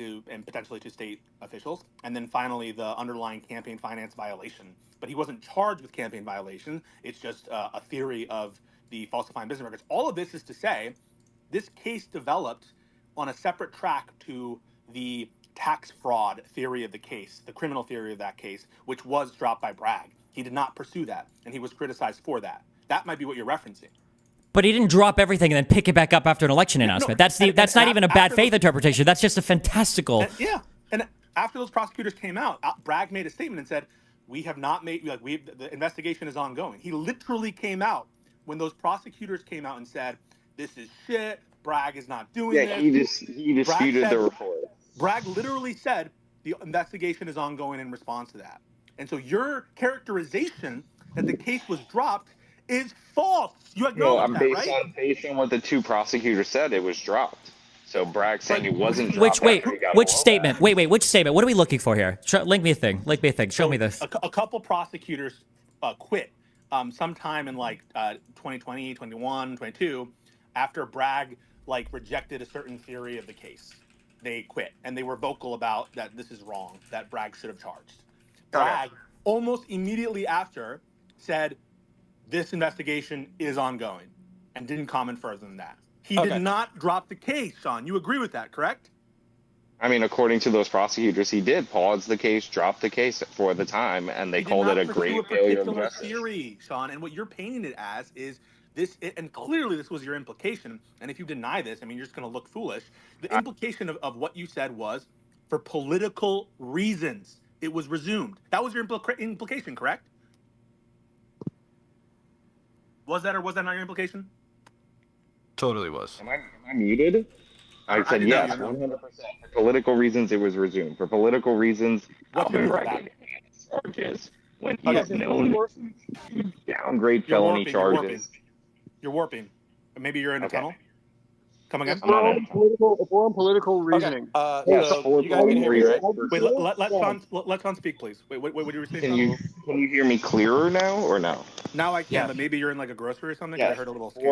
S3: potentially to state officials, and then finally the underlying campaign finance violation. But he wasn't charged with campaign violation. It's just a theory of the falsifying business records. All of this is to say, this case developed on a separate track to the tax fraud theory of the case, the criminal theory of that case, which was dropped by Bragg. He did not pursue that, and he was criticized for that. That might be what you're referencing.
S1: But he didn't drop everything and then pick it back up after an election announcement. That's not even a bad faith interpretation. That's just a fantastical.
S3: And after those prosecutors came out, Bragg made a statement and said, "We have not made the investigation is ongoing." He literally came out when those prosecutors came out and said, "This is shit. Bragg is not doing this."
S5: He disputed the report.
S3: Bragg literally said the investigation is ongoing in response to that. And so your characterization that the case was dropped is false. You acknowledge that, right?
S5: Based on what the two prosecutors said, it was dropped. So Bragg saying it wasn't dropped.
S1: Which statement? Wait, which statement? What are we looking for here? Link me a thing. Show me this.
S3: A couple prosecutors quit sometime in 2020, 21, 22 after Bragg rejected a certain theory of the case. They quit, and they were vocal about that this is wrong, that Bragg should have charged. Bragg almost immediately after said this investigation is ongoing and didn't comment further than that. He did not drop the case, Sean. You agree with that, correct?
S5: I mean, according to those prosecutors, he did pause the case, drop the case for the time, and they called it a great failure of justice.
S3: Theory, Sean, and what you're painting it as is this, and clearly this was your implication. And if you deny this, I mean, you're just going to look foolish. The implication of what you said was for political reasons. it was resumed. That was your implication, correct? Was that or was that not your implication?
S4: Totally was.
S5: Am I muted? I said
S3: didn't know
S5: yes,
S3: you were.
S5: 100%. For political reasons, it was resumed. For political reasons,
S3: What's your
S5: Alvin
S3: proof of
S5: Bragg
S3: that?
S5: enhanced charges when he
S3: Okay.
S5: is known to downgrade
S3: You're
S5: felony
S3: warping. You're warping.
S5: charges.
S3: You're warping. Maybe you're in a
S5: Okay.
S3: tunnel. Come again?
S6: If we're on political
S2: Okay.
S6: reasoning,
S5: Yes,
S2: So
S5: for
S2: you guys can hear me, right?
S3: Wait, let Sean speak, please. Wait, what did you say?
S5: Can you hear me clearer now or no?
S3: Now I can,
S2: Yes.
S3: but maybe you're in like a grocery or something. 'Cause I heard a little scan.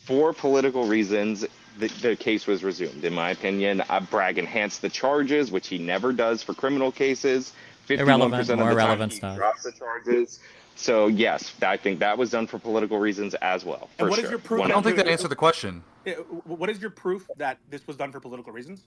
S5: For political reasons, the case was resumed. In my opinion, Bragg enhanced the charges, which he never does for criminal cases. 51% of
S1: More
S5: the time
S1: irrelevant
S5: he
S1: stuff.
S5: drops the charges. So yes, I think that was done for political reasons as well.
S3: And
S5: For
S3: what is
S5: sure.
S3: your proof?
S4: I don't think that answered the question.
S3: What is your proof that this was done for political reasons?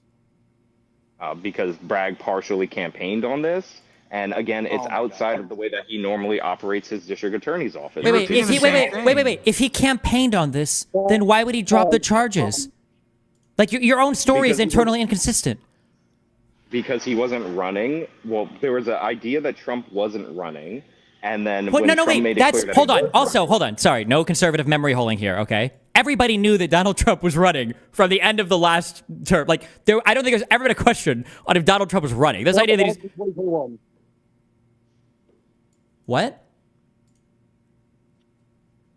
S5: Because Bragg partially campaigned on this. And again, it's
S3: Oh my
S5: outside
S3: God.
S5: of the way that he normally operates his district attorney's office.
S1: Wait,
S4: repeating the same thing.
S1: wait. If he campaigned on this, then why would he drop the charges? Like your own story is
S5: Because he
S1: internally inconsistent.
S5: Because he wasn't running. Well, there was an idea that Trump wasn't running. And then
S1: Well,
S5: when Trump made it
S1: That's
S5: clear that
S1: hold
S5: he
S1: on.
S5: was
S1: Also,
S5: running-
S1: hold on. Sorry, no conservative memory holding here. Okay, everybody knew that Donald Trump was running from the end of the last term. Like, I don't think there's ever been a question on if Donald Trump was running. This idea that he's
S6: 2021.
S1: what?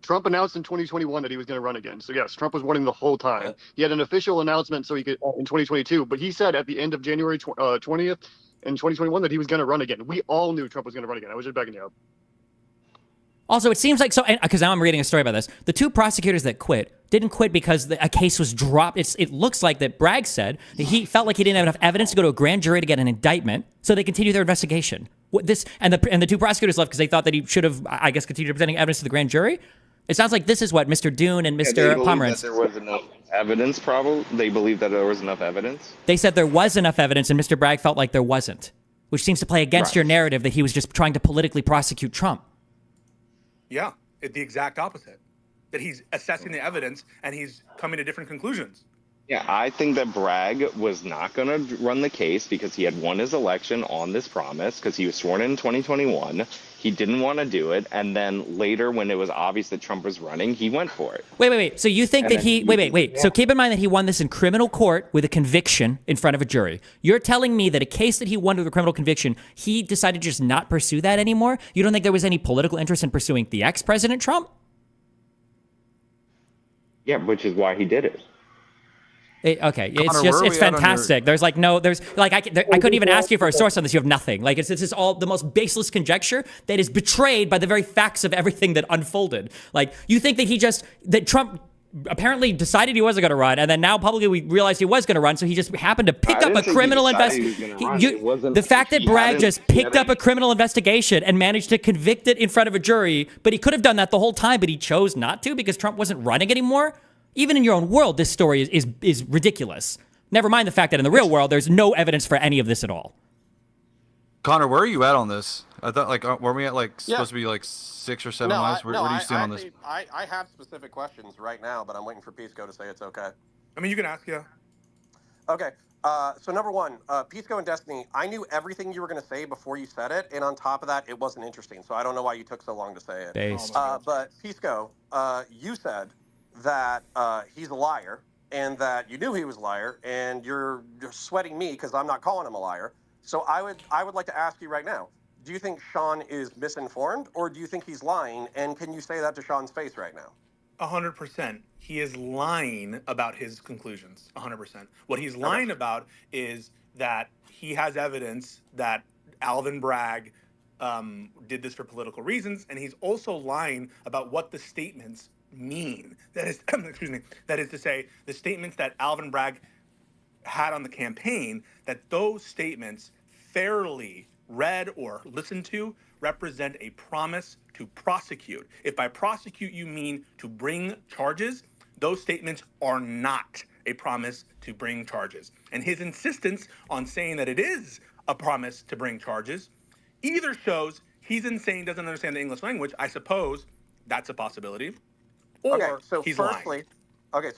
S6: Trump announced in 2021 that he was going to run again. So yes, Trump was running the whole time. He had an official announcement so he could in 2022, but he said at the end of January 20th in 2021 that he was going to run again. We all knew Trump was going to run again. I was just backing you up.
S1: Also, it seems like because now I'm reading a story about this. The two prosecutors that didn't quit because a case was dropped. It looks like that Bragg said that he felt like he didn't have enough evidence to go to a grand jury to get an indictment, so they continued their investigation. The two prosecutors left because they thought that he should have, I guess, continued presenting evidence to the grand jury. It sounds like this is what Mr. Dune and
S5: they
S1: Mr.
S5: believed that
S1: Pomerantz.
S5: there was enough evidence, probably. They believed that there was enough evidence.
S1: They said there was enough evidence, and Mr. Bragg felt like there wasn't, which seems to play against
S5: Right.
S1: your narrative that he was just trying to politically prosecute Trump.
S3: Yeah, it's the exact opposite. That he's assessing the evidence and he's coming to different conclusions.
S5: Yeah, I think that Bragg was not going to run the case because he had won his election on this promise because he was sworn in 2021. He didn't want to do it. And then later, when it was obvious that Trump was running, he went for it.
S1: Wait. So you think
S5: And
S1: that
S5: then
S1: he... Wait. So keep in mind that he won this in criminal court with a conviction in front of a jury. You're telling me that a case that he won with a criminal conviction, he decided to just not pursue that anymore? You don't think there was any political interest in pursuing the ex-President Trump?
S5: Yeah, which is why he did it.
S1: Okay,
S4: Connor,
S1: it's
S4: where
S1: just
S4: are
S1: it's
S4: we at on
S1: fantastic. I couldn't even ask you for a source on this. You have nothing. Like it's just all the most baseless conjecture that is betrayed by the very facts of everything that unfolded. Like you think that Trump apparently decided he wasn't going to run, and then now publicly we realized he was going to run, so he just happened to pick
S5: I
S1: up
S5: didn't
S1: a
S5: think he
S1: criminal
S5: decided he was gonna run.
S1: investigation.
S5: It wasn't-
S1: The fact that
S5: he
S1: Bragg
S5: hadn't-
S1: just
S5: he
S1: picked up a criminal investigation and managed to convict it in front of a jury, but he could have done that the whole time, but he chose not to because Trump wasn't running anymore. Even in your own world, this story is ridiculous. Never mind the fact that in the real world, there's no evidence for any of this at all.
S4: Connor, where are you at on this? I thought were we at supposed to be 6 or 7 lines? Where do you stand on this?
S2: I have specific questions right now, but I'm waiting for Pisco to say it's okay.
S3: I mean, you can ask, yeah.
S2: Okay. So number one, Pisco and Desiny, I knew everything you were going to say before you said it, and on top of that, it wasn't interesting. So I don't know why you took so long to say it.
S1: Based.
S2: But Pisco, you said that he's a liar, and that you knew he was a liar, and you're sweating me because I'm not calling him a liar. So I would like to ask you right now, do you think Sean is misinformed, or do you think he's lying? And can you say that to Sean's face right now?
S3: 100%. He is lying about his conclusions. 100%. What he's lying about is that he has evidence that Alvin Bragg did this for political reasons, and he's also lying about what the statements mean. That is, excuse me. That is to say, the statements that Alvin Bragg had on the campaign, that those statements fairly read or listened to represent a promise to prosecute. If by prosecute you mean to bring charges, those statements are not a promise to bring charges. And his insistence on saying that it is a promise to bring charges either shows he's insane, doesn't understand the English language. I suppose that's a possibility. Or he's lying.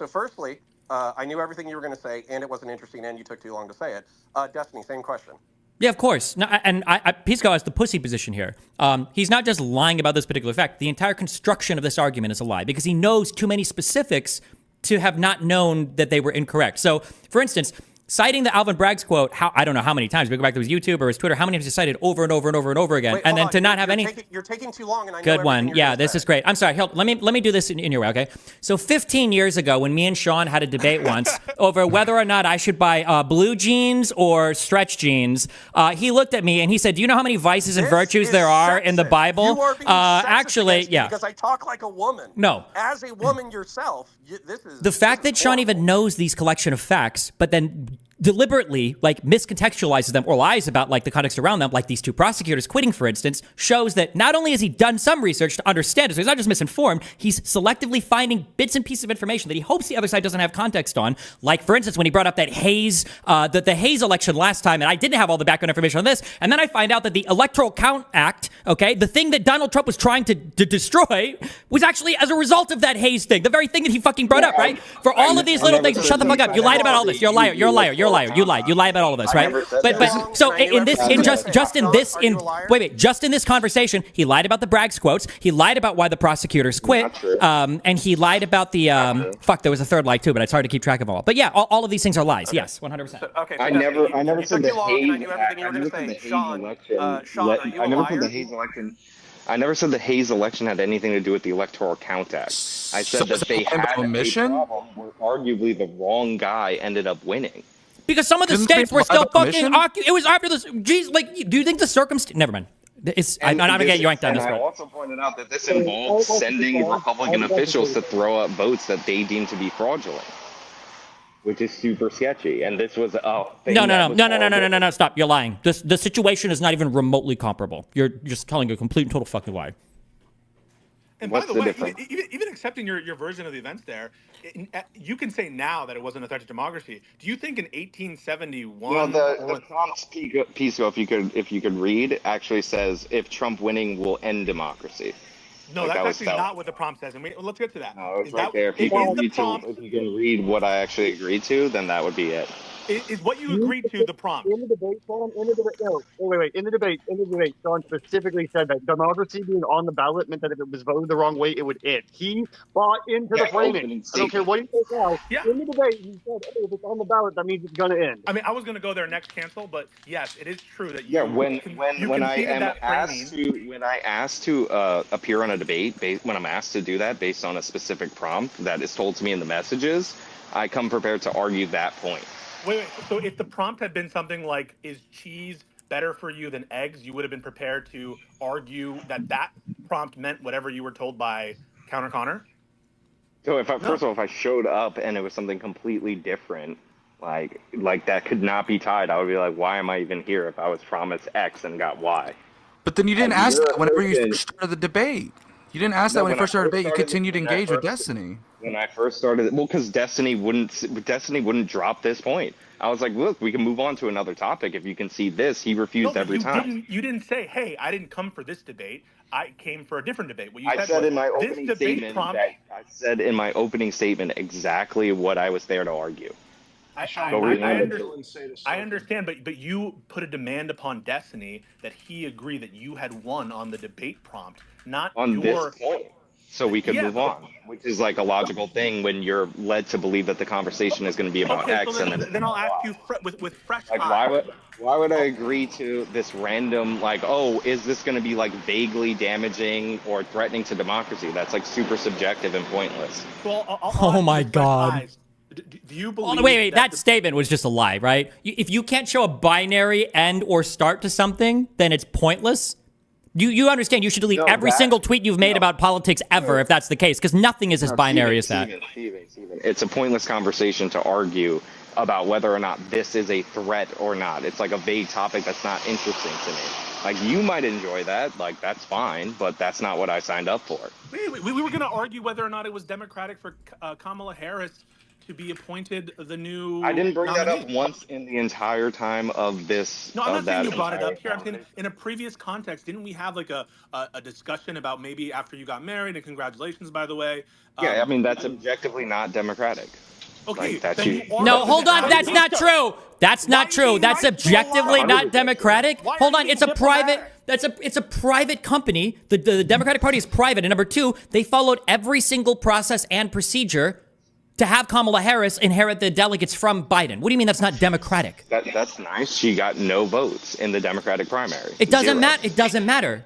S2: Firstly, I knew everything you were going to say, and it wasn't interesting, and you took too long to say it. Desiny, same question.
S1: Yeah, of course. No, and Pisco has the pussy position here. He's not just lying about this particular fact. The entire construction of this argument is a lie because he knows too many specifics to have not known that they were incorrect. So, for instance, citing the Alvin Bragg's quote, I don't know how many times, we go back to his YouTube or his Twitter, how many times he cited over and over and over and over again,
S2: Wait,
S1: and then
S2: hold
S1: to
S2: on.
S1: not have any...
S2: You're taking too long, and I know
S1: Good
S2: everything
S1: one.
S2: you're
S1: Yeah,
S2: gonna
S1: this
S2: say.
S1: is great. I'm sorry. Let me do this in your way, okay? So 15 years ago, when me and Sean had a debate once over whether or not I should buy blue jeans or stretch jeans, he looked at me and he said, "Do you know how many vices and
S2: This
S1: virtues
S2: is
S1: there are in the
S2: sexist.
S1: Bible?"
S2: You are being sexist
S1: Actually,
S2: against me
S1: yeah.
S2: because I talk like a woman.
S1: No.
S2: As a woman yourself, this is
S1: The fact that Sean even knows these collection of facts, but then deliberately like miscontextualizes them or lies about like the context around them, like these two prosecutors quitting, for instance, shows that not only has he done some research to understand it, so he's not just misinformed, he's selectively finding bits and pieces of information that he hopes the other side doesn't have context on. Like, for instance, when he brought up that Hayes, the Hayes election last time, and I didn't have all the background information on this, and then I find out that the Electoral Count Act, okay, the thing that Donald Trump was trying to destroy, was actually as a result of that Hayes thing, the very thing that he fucking brought up, right? For all of these little things, shut the fuck up. You lied about all this. You're a liar. You're a liar. You're a liar. You lied. You lie about all of this, right? But so in this, just in this conversation, he lied about the Bragg's quotes. He lied about why the prosecutors quit, and he lied about the there was a third lie too, but it's hard to keep track of all. But yeah, all of these things are lies. Okay. Yes, 100%.
S2: Okay.
S5: I never said the Hayes.
S2: I never said the
S5: Hayes election. I never said the Hayes election had anything to do with the Electoral Count Act. I said that they had a problem where arguably the wrong guy ended up winning.
S1: Because some of the states were still fucking occupied. It was after this. Geez, like, do you think the circumstance? Never mind. I'm not gonna get yanked on this.
S5: I also pointed out that this involves sending Republican officials to throw up votes that they deem to be fraudulent, which is super sketchy. And this was No.
S1: Stop. You're lying. The situation is not even remotely comparable. You're just telling a complete and total fucking lie.
S3: And by the way, even accepting your version of the events there, you can say now that it wasn't a threat to democracy. Do you think in 1871?
S5: Well, the prompt piece, if you could read, actually says if Trump winning will end democracy.
S3: No,
S5: like,
S3: that's actually not what the prompt says. And let's get to that.
S5: No, it's right there. If you can read what I actually agreed to, then that would be it.
S3: Is what you agreed to the prompt?
S6: In the debate, Sean, in the debate, Sean specifically said that democracy being on the ballot meant that if it was voted the wrong way, it would end. He bought into the framing. I don't care what he says now.
S3: Yeah.
S6: In the debate, he said, "Hey, if it's on the ballot, that means it's going to end."
S3: I mean, I was going to go there next, cancel, but yes, it is true that you.
S5: Yeah, when I asked to appear on a debate, when I'm asked to do that based on a specific prompt that is told to me in the messages, I come prepared to argue that point.
S3: Wait. So if the prompt had been something like, "Is cheese better for you than eggs?" you would have been prepared to argue that prompt meant whatever you were told by Connor?
S5: So first of all, if I showed up and it was something completely different, like that could not be tied, I would be like, why am I even here if I was promised X and got Y?
S4: But then you didn't ask that whenever you first started the debate. You didn't ask that when you first started the debate. You continued to engage with Desiny.
S5: When I first started, because Desiny wouldn't drop this point. I was like, look, we can move on to another topic if you can see this. He refused every time.
S3: You didn't say, "Hey, I didn't come for this debate. I came for a different debate." What you
S5: I said in my opening statement exactly what I was there to argue.
S3: I understand, but you put a demand upon Desiny that he agree that you had won on the debate prompt, not
S5: on this point. So we could move on, which is like a logical thing when you're led to believe that the conversation is going to be about X.
S3: So then I'll ask you with fresh
S5: eyes. Why would I agree to this random, like, oh, is this going to be like vaguely damaging or threatening to democracy? That's like super subjective and pointless.
S3: Well,
S1: oh my God.
S3: Do you believe?
S1: Wait. That statement was just a lie, right? If you can't show a binary end or start to something, then it's pointless. You understand? You should delete every single tweet you've made about politics ever, if that's the case, because nothing is as binary as that.
S5: Steven, it's a pointless conversation to argue about whether or not this is a threat or not. It's like a vague topic that's not interesting to me. Like, you might enjoy that, like, that's fine, but that's not what I signed up for.
S3: We were going to argue whether or not it was democratic for Kamala Harris to be appointed the new.
S5: I didn't bring
S3: nominee.
S5: that up once in the entire time of this.
S3: No, I'm not saying you brought it up here. I'm saying in a previous context, didn't we have like a discussion about maybe after you got married, and congratulations, by the way.
S5: Yeah, I mean, that's objectively not democratic.
S3: Okay,
S5: Like, that
S3: then
S5: you-
S3: you are
S1: No, hold on. That's not true. That's not true. That's objectively not democratic.
S3: Why are
S1: Hold
S3: you
S1: on.
S3: being
S1: It's a private.
S3: diplomatic?
S1: It's a private company. The Democratic Party is private. And number two, they followed every single process and procedure to have Kamala Harris inherit the delegates from Biden. What do you mean that's not democratic?
S5: That's nice. She got no votes in the Democratic primary.
S1: It doesn't
S5: 0.
S1: matter. It doesn't matter.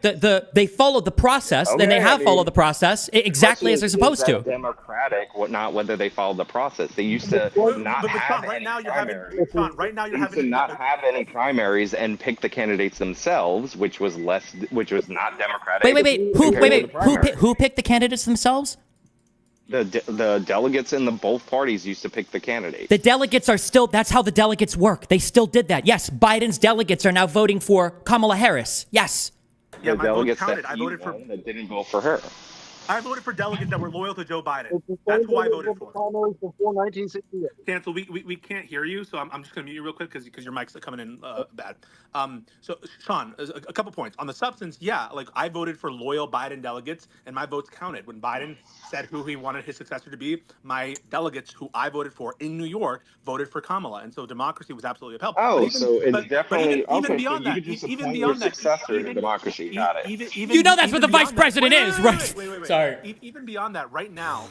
S1: They followed the process, and they
S5: Okay,
S1: have
S5: I
S1: followed
S5: mean,
S1: the process exactly as they're supposed to.
S5: Democratic, not whether they followed the process. They used to not
S3: But
S5: have
S3: Sean, right
S5: any
S3: now you're having
S5: primaries.
S3: Sean, right now you're
S5: They used to
S3: having
S5: not have any primaries and pick the candidates themselves, which was not democratic.
S1: Who picked the candidates themselves?
S5: The delegates in the both parties used to pick the candidates.
S1: The delegates are still, that's how the delegates work. They still did that. Yes, Biden's delegates are now voting for Kamala Harris. Yes.
S3: Yeah,
S5: The
S3: my vote
S5: delegates
S3: counted.
S5: that
S3: I
S5: he
S3: voted for
S5: won that didn't vote for her.
S3: I voted for delegates that were loyal to Joe Biden. That's who I voted for.
S6: Primaries before 1968.
S3: Cancel. We can't hear you, so I'm just going to mute you real quick because your mic's coming in bad. So Sean, a couple points on the substance. Yeah, like I voted for loyal Biden delegates, and my votes counted. When Biden said who he wanted his successor to be, my delegates who I voted for in New York voted for Kamala, and so democracy was absolutely upheld.
S5: Oh, so it's definitely
S3: even
S5: okay.
S3: beyond
S5: So you
S3: that,
S5: could just
S3: even
S5: appoint
S3: beyond
S5: your
S3: that,
S5: successor to democracy. Got it.
S1: You know that's what the vice president is, right?
S3: Wait.
S1: Sorry.
S3: Even beyond that, right now,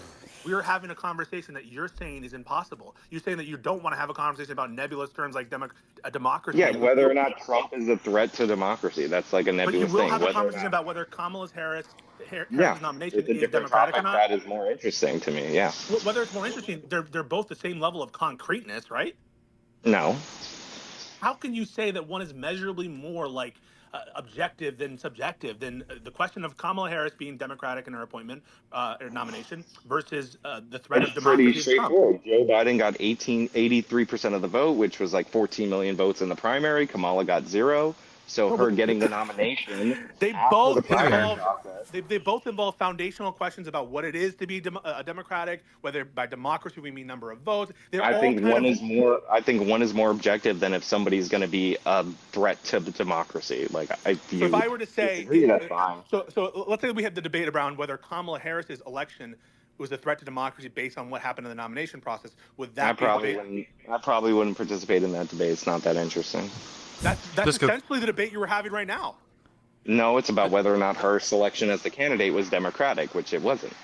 S3: we are having a conversation that you're saying is impossible. You're saying that you don't want to have a conversation about nebulous terms like democracy.
S5: Yeah, whether or not Trump is a threat to democracy, that's like a
S3: But you
S5: nebulous
S3: will
S5: thing.
S3: have a
S5: Whether or
S3: conversation
S5: not-
S3: about whether Kamala Harris'
S5: yeah,
S3: nomination
S5: it's a
S3: is
S5: different
S3: democratic
S5: topic
S3: or not.
S5: that is more interesting to me. Yeah.
S3: Whether it's more interesting, they're both the same level of concreteness, right?
S5: No.
S3: How can you say that one is measurably more like objective than subjective than the question of Kamala Harris being Democratic in her appointment or nomination versus the threat of
S5: It's pretty
S3: democracy of Trump?
S5: straightforward. Joe Biden got 83% of the vote, which was like 14 million votes in the primary. Kamala got 0. So
S3: No,
S5: her
S3: but
S5: getting the nomination.
S3: They
S5: after
S3: both
S5: the primary
S3: involve
S5: process-
S3: they both involve foundational questions about what it is to be democratic, whether by democracy we mean number of votes. They're
S5: I
S3: all
S5: think
S3: kind
S5: one
S3: of,
S5: is more. I think one is more objective than if somebody's going to be a threat to democracy. Like if
S3: So
S5: you
S3: if I were to say,
S5: disagree, that's fine.
S3: so let's say we had the debate around whether Kamala Harris's election was a threat to democracy based on what happened in the nomination process. Would
S5: I
S3: that be a
S5: probably
S3: debate?
S5: wouldn't. I probably wouldn't participate in that debate. It's not that interesting.
S3: That's
S4: Disco.
S3: essentially the debate you were having right now.
S5: No, it's about whether or not her selection as the candidate was democratic, which it wasn't.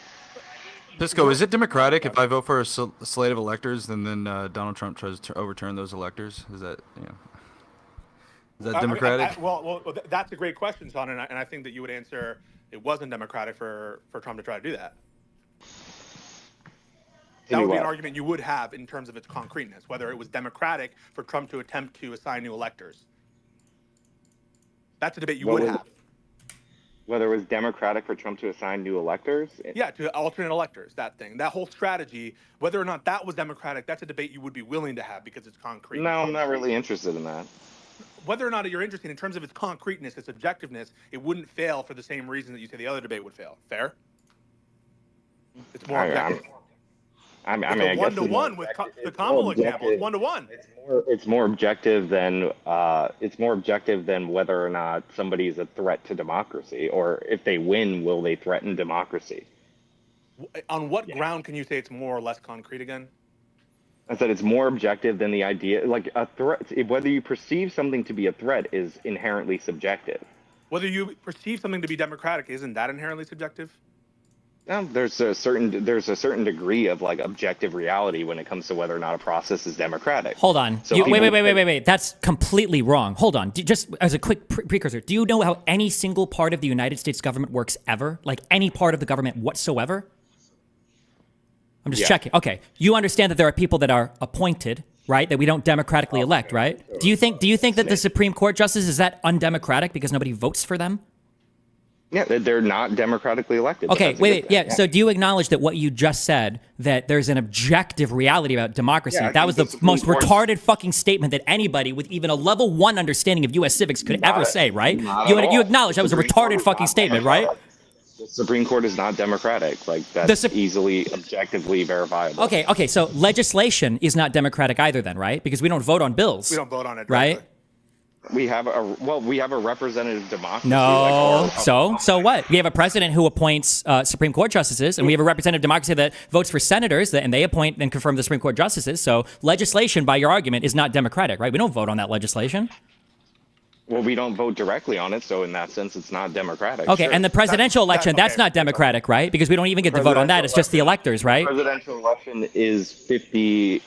S4: Pisco, is it democratic if I vote for a slate of electors and then Donald Trump tries to overturn those electors? Is that is that democratic?
S3: Well, that's a great question, Sean, and I think that you would answer it wasn't democratic for Trump to try to do that. That would be an argument you would have in terms of its concreteness, whether it was democratic for Trump to attempt to assign new electors. That's a debate you would have.
S5: Whether it was democratic for Trump to assign new electors?
S3: Yeah, to alternate electors, that thing. That whole strategy, whether or not that was democratic, that's a debate you would be willing to have because it's concrete.
S5: No, I'm not really interested in that.
S3: Whether or not you're interested in terms of its concreteness, its objectiveness, it wouldn't fail for the same reason that you say the other debate would fail. Fair? It's more objective.
S5: I mean,
S3: It's a one-to-one with the Kamala example. It's one-to-one.
S5: It's more objective than whether or not somebody is a threat to democracy, or if they win, will they threaten democracy?
S3: On what ground can you say it's more or less concrete again?
S5: I said it's more objective than the idea. Like a threat, whether you perceive something to be a threat is inherently subjective.
S3: Whether you perceive something to be democratic, isn't that inherently subjective?
S5: No, there's a certain degree of like objective reality when it comes to whether or not a process is democratic.
S1: Hold on.
S5: So
S1: Wait. That's completely wrong. Hold on. Just as a quick precursor, do you know how any single part of the United States government works ever? Like any part of the government whatsoever? I'm just checking. Okay. You understand that there are people that are appointed, right? That we don't democratically elect, right? Do you think that the Supreme Court justice is that undemocratic because nobody votes for them?
S5: Yeah, they're not democratically elected.
S1: Okay, wait. Yeah. So do you acknowledge that what you just said, that there's an objective reality about democracy?
S5: Yeah,
S1: that was the
S5: Supreme
S1: most
S5: Court's-
S1: retarded fucking statement that anybody with even a level 1 understanding of U.S. civics could ever say, right? You acknowledge that was a retarded fucking statement, right?
S5: The Supreme Court is not democratic. Like that's easily objectively verifiable.
S1: Okay. So legislation is not democratic either then, right? Because we don't vote on bills.
S3: We don't vote on it
S1: right?
S3: directly.
S5: We have a representative democracy.
S1: No.
S5: Like
S1: So what? We have a president who appoints Supreme Court justices, and we have a representative democracy that votes for senators, and they appoint and confirm the Supreme Court justices. So legislation, by your argument, is not democratic, right? We don't vote on that legislation.
S5: Well, we don't vote directly on it, so in that sense, it's not democratic.
S1: Okay,
S5: Sure.
S1: and the presidential election, that's
S3: okay.
S1: not democratic, right? Because we don't even get to vote on that. It's just the electors, right?
S5: Presidential election is 50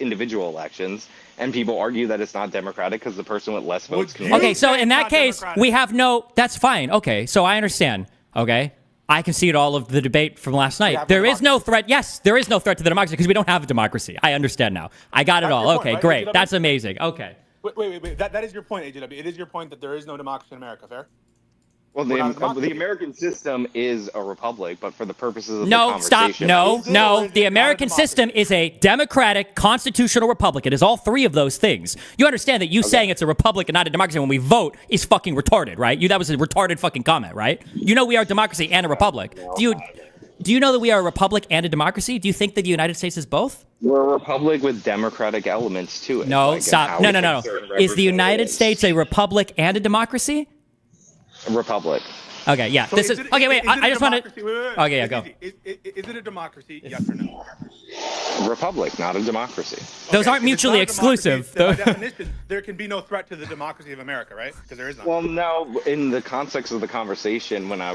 S5: individual elections, and people argue that it's not democratic because the person with less votes can.
S1: Okay, so
S3: say
S1: in
S3: it's
S1: that
S3: not
S1: case,
S3: democratic.
S1: we have no. That's fine. Okay, so I understand. Okay. I concede all of the debate from last night.
S2: have
S1: There
S2: a
S1: is no threat. Yes, there is no threat to the democracy because we don't have a democracy. I understand now. I got it
S3: That's
S1: all.
S3: your point,
S1: Okay,
S3: right,
S1: great.
S3: AJW?
S1: That's amazing. Okay.
S3: Wait. That is your point, AJW. It is your point that there is no democracy in America. Fair.
S5: Well,
S3: We're not a
S5: the
S3: democracy.
S5: American system is a republic, but for the purposes of the
S1: No, stop.
S5: conversation,
S1: No,
S3: Is it or
S1: no.
S3: is it
S1: The
S3: not a
S1: American
S3: democracy?
S1: system is a democratic constitutional republic. It is all three of those things. You understand that you saying it's a republic and not a democracy when we vote is fucking retarded, right? That was a retarded fucking comment, right? You know we are a democracy and a republic. Do you know that we are a republic and a democracy? Do you think that the United States is both?
S5: we're a republic with democratic elements to it.
S1: No,
S5: like in
S1: stop.
S5: how
S1: No,
S5: we
S1: no, no,
S5: pick certain
S1: no. Is the United
S5: representatives.
S1: States a republic and a democracy?
S5: A republic?
S1: Okay, yeah.
S3: So
S1: This is okay. Wait, I just want to.
S3: to.
S1: Okay, yeah, go.
S3: Is it a democracy? Yes or no?
S5: A republic, not a democracy.
S1: Those
S3: Okay,
S1: aren't
S3: if it's
S1: mutually
S3: not a democracy,
S1: exclusive.
S3: then by definition, there can be no threat to the democracy of America, right? Because there is none.
S5: Well, no, in the context of the conversation, when I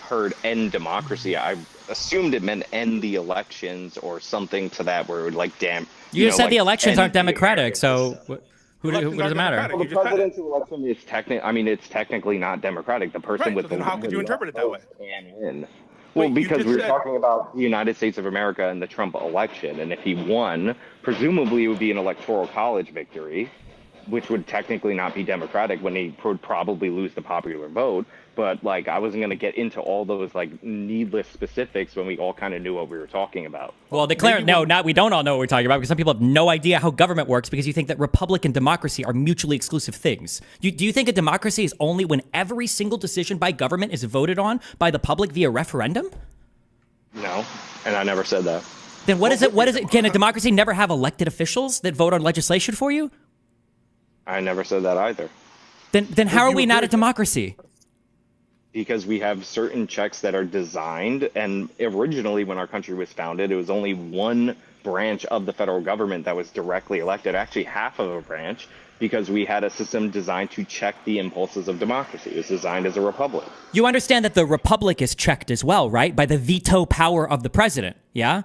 S5: heard end democracy, I assumed it meant end the elections or something to that where it would like, damn.
S1: You just said
S5: like,
S1: the elections
S5: end
S1: aren't
S5: the
S1: democratic,
S5: American
S1: so
S5: system.
S1: who
S3: Elections
S1: does it
S3: aren't
S1: matter?
S3: democratic.
S5: Well,
S3: You
S5: the
S3: just said it.
S5: presidential election is technically not democratic. The person
S3: Right,
S5: with
S3: so
S5: the
S3: then how could you
S5: with
S3: interpret it that way?
S5: votes can win. Well,
S3: Wait, you
S5: because
S3: just
S5: we were
S3: said-
S5: talking about the United States of America and the Trump election, and if he won, presumably it would be an electoral college victory, which would technically not be democratic when he would probably lose the popular vote. But like, I wasn't going to get into all those like needless specifics when we all kind of knew what we were talking about.
S1: Well, we don't all know what we're talking about because some people have no idea how government works because you think that republic and democracy are mutually exclusive things. Do you think a democracy is only when every single decision by government is voted on by the public via referendum?
S5: No, and I never said that.
S1: Then what is it? What is it? Can a democracy never have elected officials that vote on legislation for you?
S5: I never said that either.
S1: Then how are
S3: you
S1: we not a
S3: agree-
S1: democracy?
S5: Because we have certain checks that are designed, and originally when our country was founded, it was only one branch of the federal government that was directly elected, actually half of a branch, because we had a system designed to check the impulses of democracy. It was designed as a republic.
S1: You understand that the republic is checked as well, right? By the veto power of the president, yeah?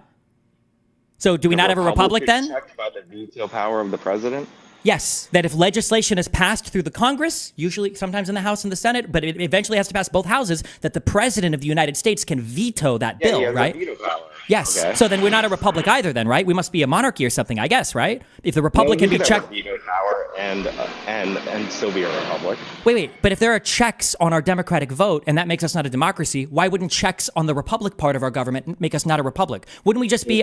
S1: So do we not have a republic
S5: is
S1: then?
S5: checked by the veto power of the president?
S1: Yes, that if legislation is passed through the Congress, usually sometimes in the House and the Senate, but it eventually has to pass both houses, that the president of the United States can veto that bill,
S5: he has
S1: right?
S5: a veto power.
S1: Yes.
S5: Okay.
S1: So then we're not a republic either then, right? We must be a monarchy or something, I guess, right? If the republic can be
S5: You could have
S1: checked.
S5: a veto power and still be a republic.
S1: Wait, but if there are checks on our democratic vote and that makes us not a democracy, why wouldn't checks on the republic part of our government make us not a republic? Wouldn't we just be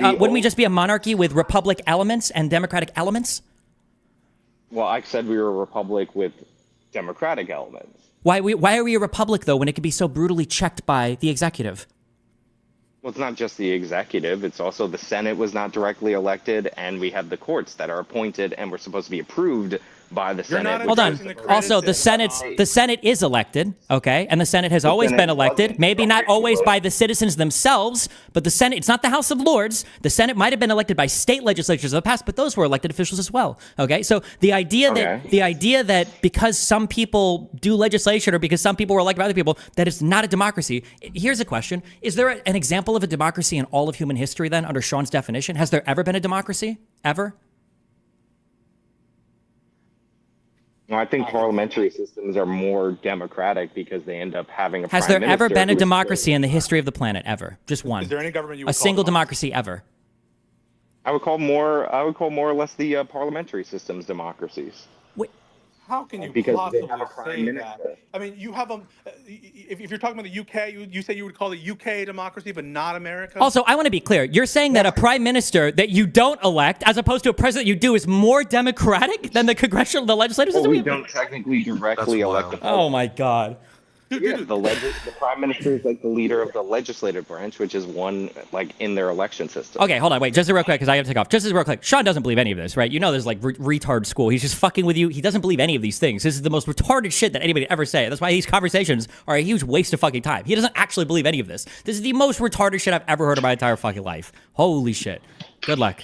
S1: a monarchy with republic elements and democratic elements?
S5: Well, I said we were a republic with democratic elements.
S1: Why are we a republic though when it can be so brutally checked by the executive?
S5: Well, it's not just the executive. It's also the Senate was not directly elected, and we have the courts that are appointed and were supposed to be approved by the
S3: You're not
S5: Senate.
S1: Hold on.
S3: Endorsing the credits
S1: Also, the Senate is elected, okay, and the Senate has always
S5: Senate
S1: been elected.
S5: wasn't.
S1: Maybe not always by the citizens themselves, but the Senate. It's not the House of Lords. The Senate might have been elected by state legislatures in the past, but those were elected officials as well. Okay, so the idea that because some people do legislation or because some people were elected by other people, that it's not a democracy. Here's a question: is there an example of a democracy in all of human history? Then, under Sean's definition, has there ever been a democracy ever?
S5: Well, I think parliamentary systems are more democratic because they end up having a
S1: Has
S5: prime
S1: there ever
S5: minister
S1: been a
S5: who is
S1: democracy in the history of the planet ever? Just one.
S3: Is there any government you would
S1: A
S3: call
S1: single
S3: democracy?
S1: democracy ever?
S5: I would call more or less the parliamentary systems democracies.
S1: Wait,
S3: How can you
S5: Because they
S3: possibly
S5: have a prime
S3: say
S5: minister.
S3: that? I mean, you have if you're talking about the UK, you say you would call the UK democracy, but not America.
S1: also, I want to be clear. You're saying that a prime minister that you don't elect, as opposed to a president you do, is more democratic than the legislative
S5: Well,
S1: system?
S5: we don't technically directly
S4: That's
S5: elect
S4: wild.
S5: the
S1: Oh my God.
S5: Yeah, the prime minister is like the leader of the legislative branch, which is one like in their election system.
S1: Okay, hold on, wait, just real quick, because I have to take off. Just real quick, Sean doesn't believe any of this, right? You know, there's like retard school. He's just fucking with you. He doesn't believe any of these things. This is the most retarded shit that anybody ever say. That's why these conversations are a huge waste of fucking time. He doesn't actually believe any of this. This is the most retarded shit I've ever heard in my entire fucking life. Holy shit. Good luck.